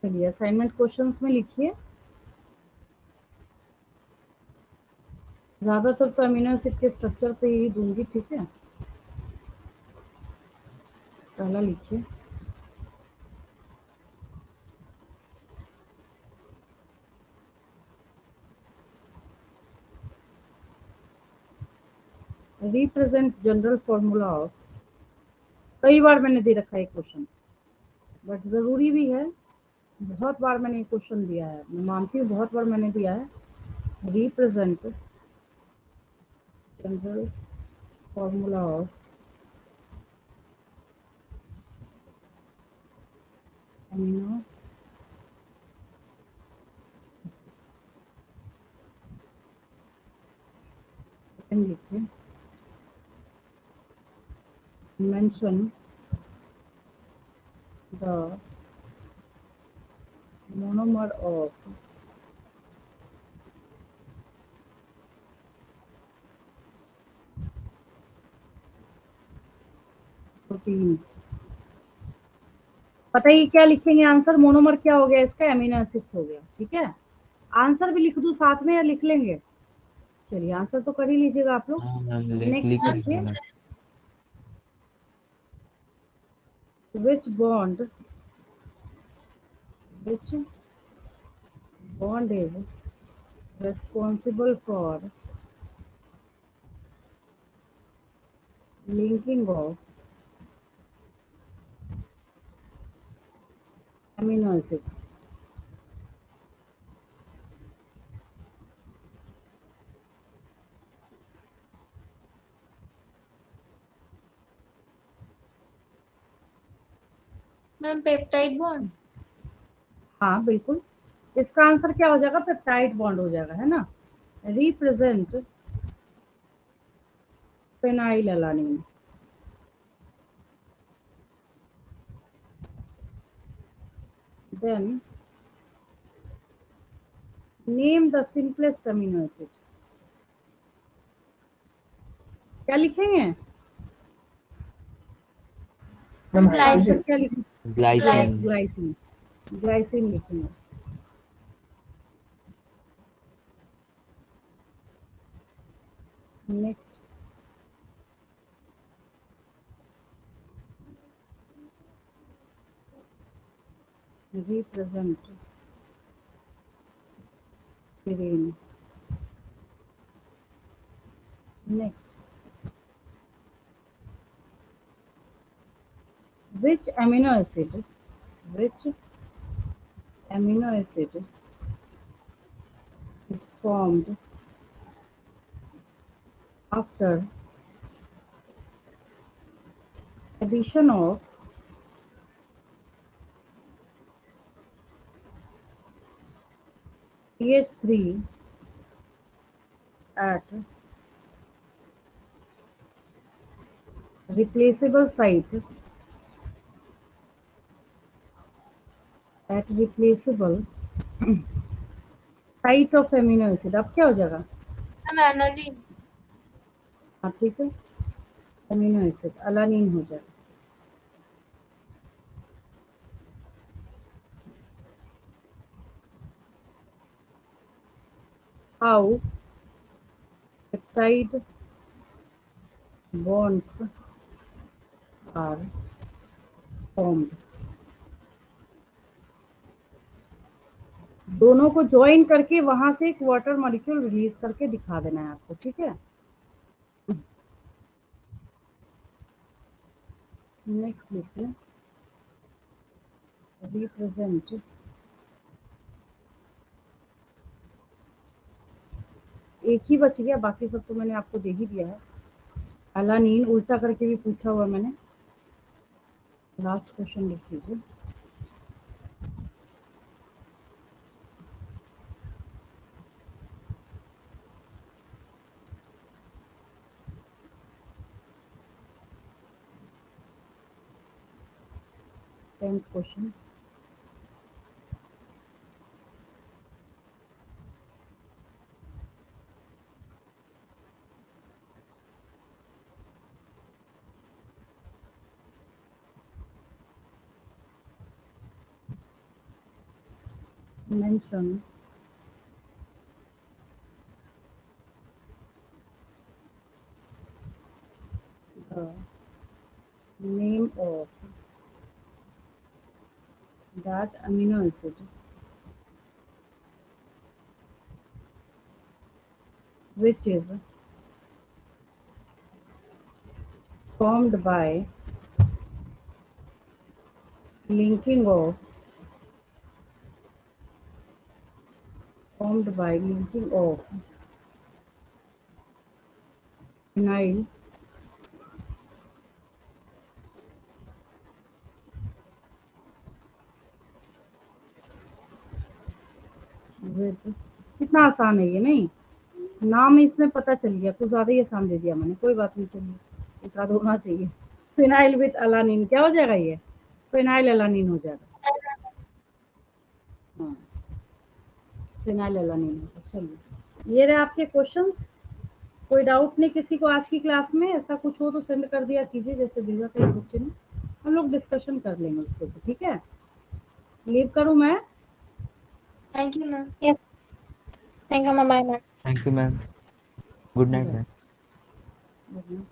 चलिए असाइनमेंट क्वेश्चंस में लिखिए। ज्यादातर तो अमीनो एसिड के स्ट्रक्चर पे ही दूंगी, ठीक है। पहला लिखिए, रिप्रेजेंट जनरल फॉर्मूला ऑफ, कई बार मैंने दे रखा है क्वेश्चन, बट ज़रूरी भी है, बहुत बार मैंने क्वेश्चन दिया है, मैं मानती हूँ बहुत बार मैंने दिया है। Represent general formula of amino, second लिखिए, mention the monomer of protein. पता ही क्या लिखेंगे आंसर, मोनोमर क्या हो गया इसका, एमिनो एसिड्स हो गया, ठीक है। आंसर भी लिख दूं साथ में या लिख लेंगे? चलिए आंसर तो कर ही लीजिएगा आप लोग। हाँ मैम, नेक्स्ट लिख लीजिए लिखिए, ma'am. which which bond is responsible for linking of amino acids? Ma'am peptide bond. हाँ बिल्कुल, इसका आंसर क्या हो जाएगा, पेप्टाइड बॉन्ड हो जाएगा, है ना। Represent phenylalanine, then name the simplest amino acid. क्या लिखेंगे आंसर, ग्लाइसिन। क्या लिखेंगे? Yes, glycine. ग्लाइसिन, ग्लाइसिन लिखेंगे। Next, represent serine. Next, which which amino acid is formed after addition of CH3 at replaceable site, at replaceable site of amino acid? अब क्या हो जाएगा? Ma'am aniline. हाँ ठीक है, अमीनो एसिड अलानिन हो जाएगा। How peptide bonds are formed? दोनों को ज्वाइन करके वहां से एक वाटर मॉलिक्यूल रिलीज करके दिखा देना है आपको, ठीक है। नेक्स्ट लिखिए, रिप्रेजेंट, एक ही बच गया, बाकी सब तो मैंने आपको दे ही दिया है। अलानीन उल्टा करके भी पूछा हुआ मैंने। लास्ट क्वेश्चन लिख लीजिए, tenth question. Mention the name of that amino acid which is formed by linking of phenyl with, कितना आसान है ये, नहीं नाम इसमें पता चल गया, कुछ ज्यादा ही आसान दे दिया मैंने, कोई बात नहीं, चलिए एक आध होना चाहिए। फिनाइल विथ अलानिन क्या हो जाएगा, ये फिनाइल अलानिन हो जाएगा। हाँ, फिनाइल अलानिन होगा। चलिए ये रहे आपके क्वेश्चंस। कोई डाउट नहीं किसी को आज की क्लास में? ऐसा कुछ हो तो सेंड कर दिया कीजिए, जैसे भेजा था एक बच्चे ने, हम लोग डिस्कशन कर लेंगे उसके ऊपर, ठीक है? लीव करूँ मैं? Thank you ma'am. Yes. Thank you, ma'am. Bye, ma'am. Thank you ma'am, good night ma'am. Good night.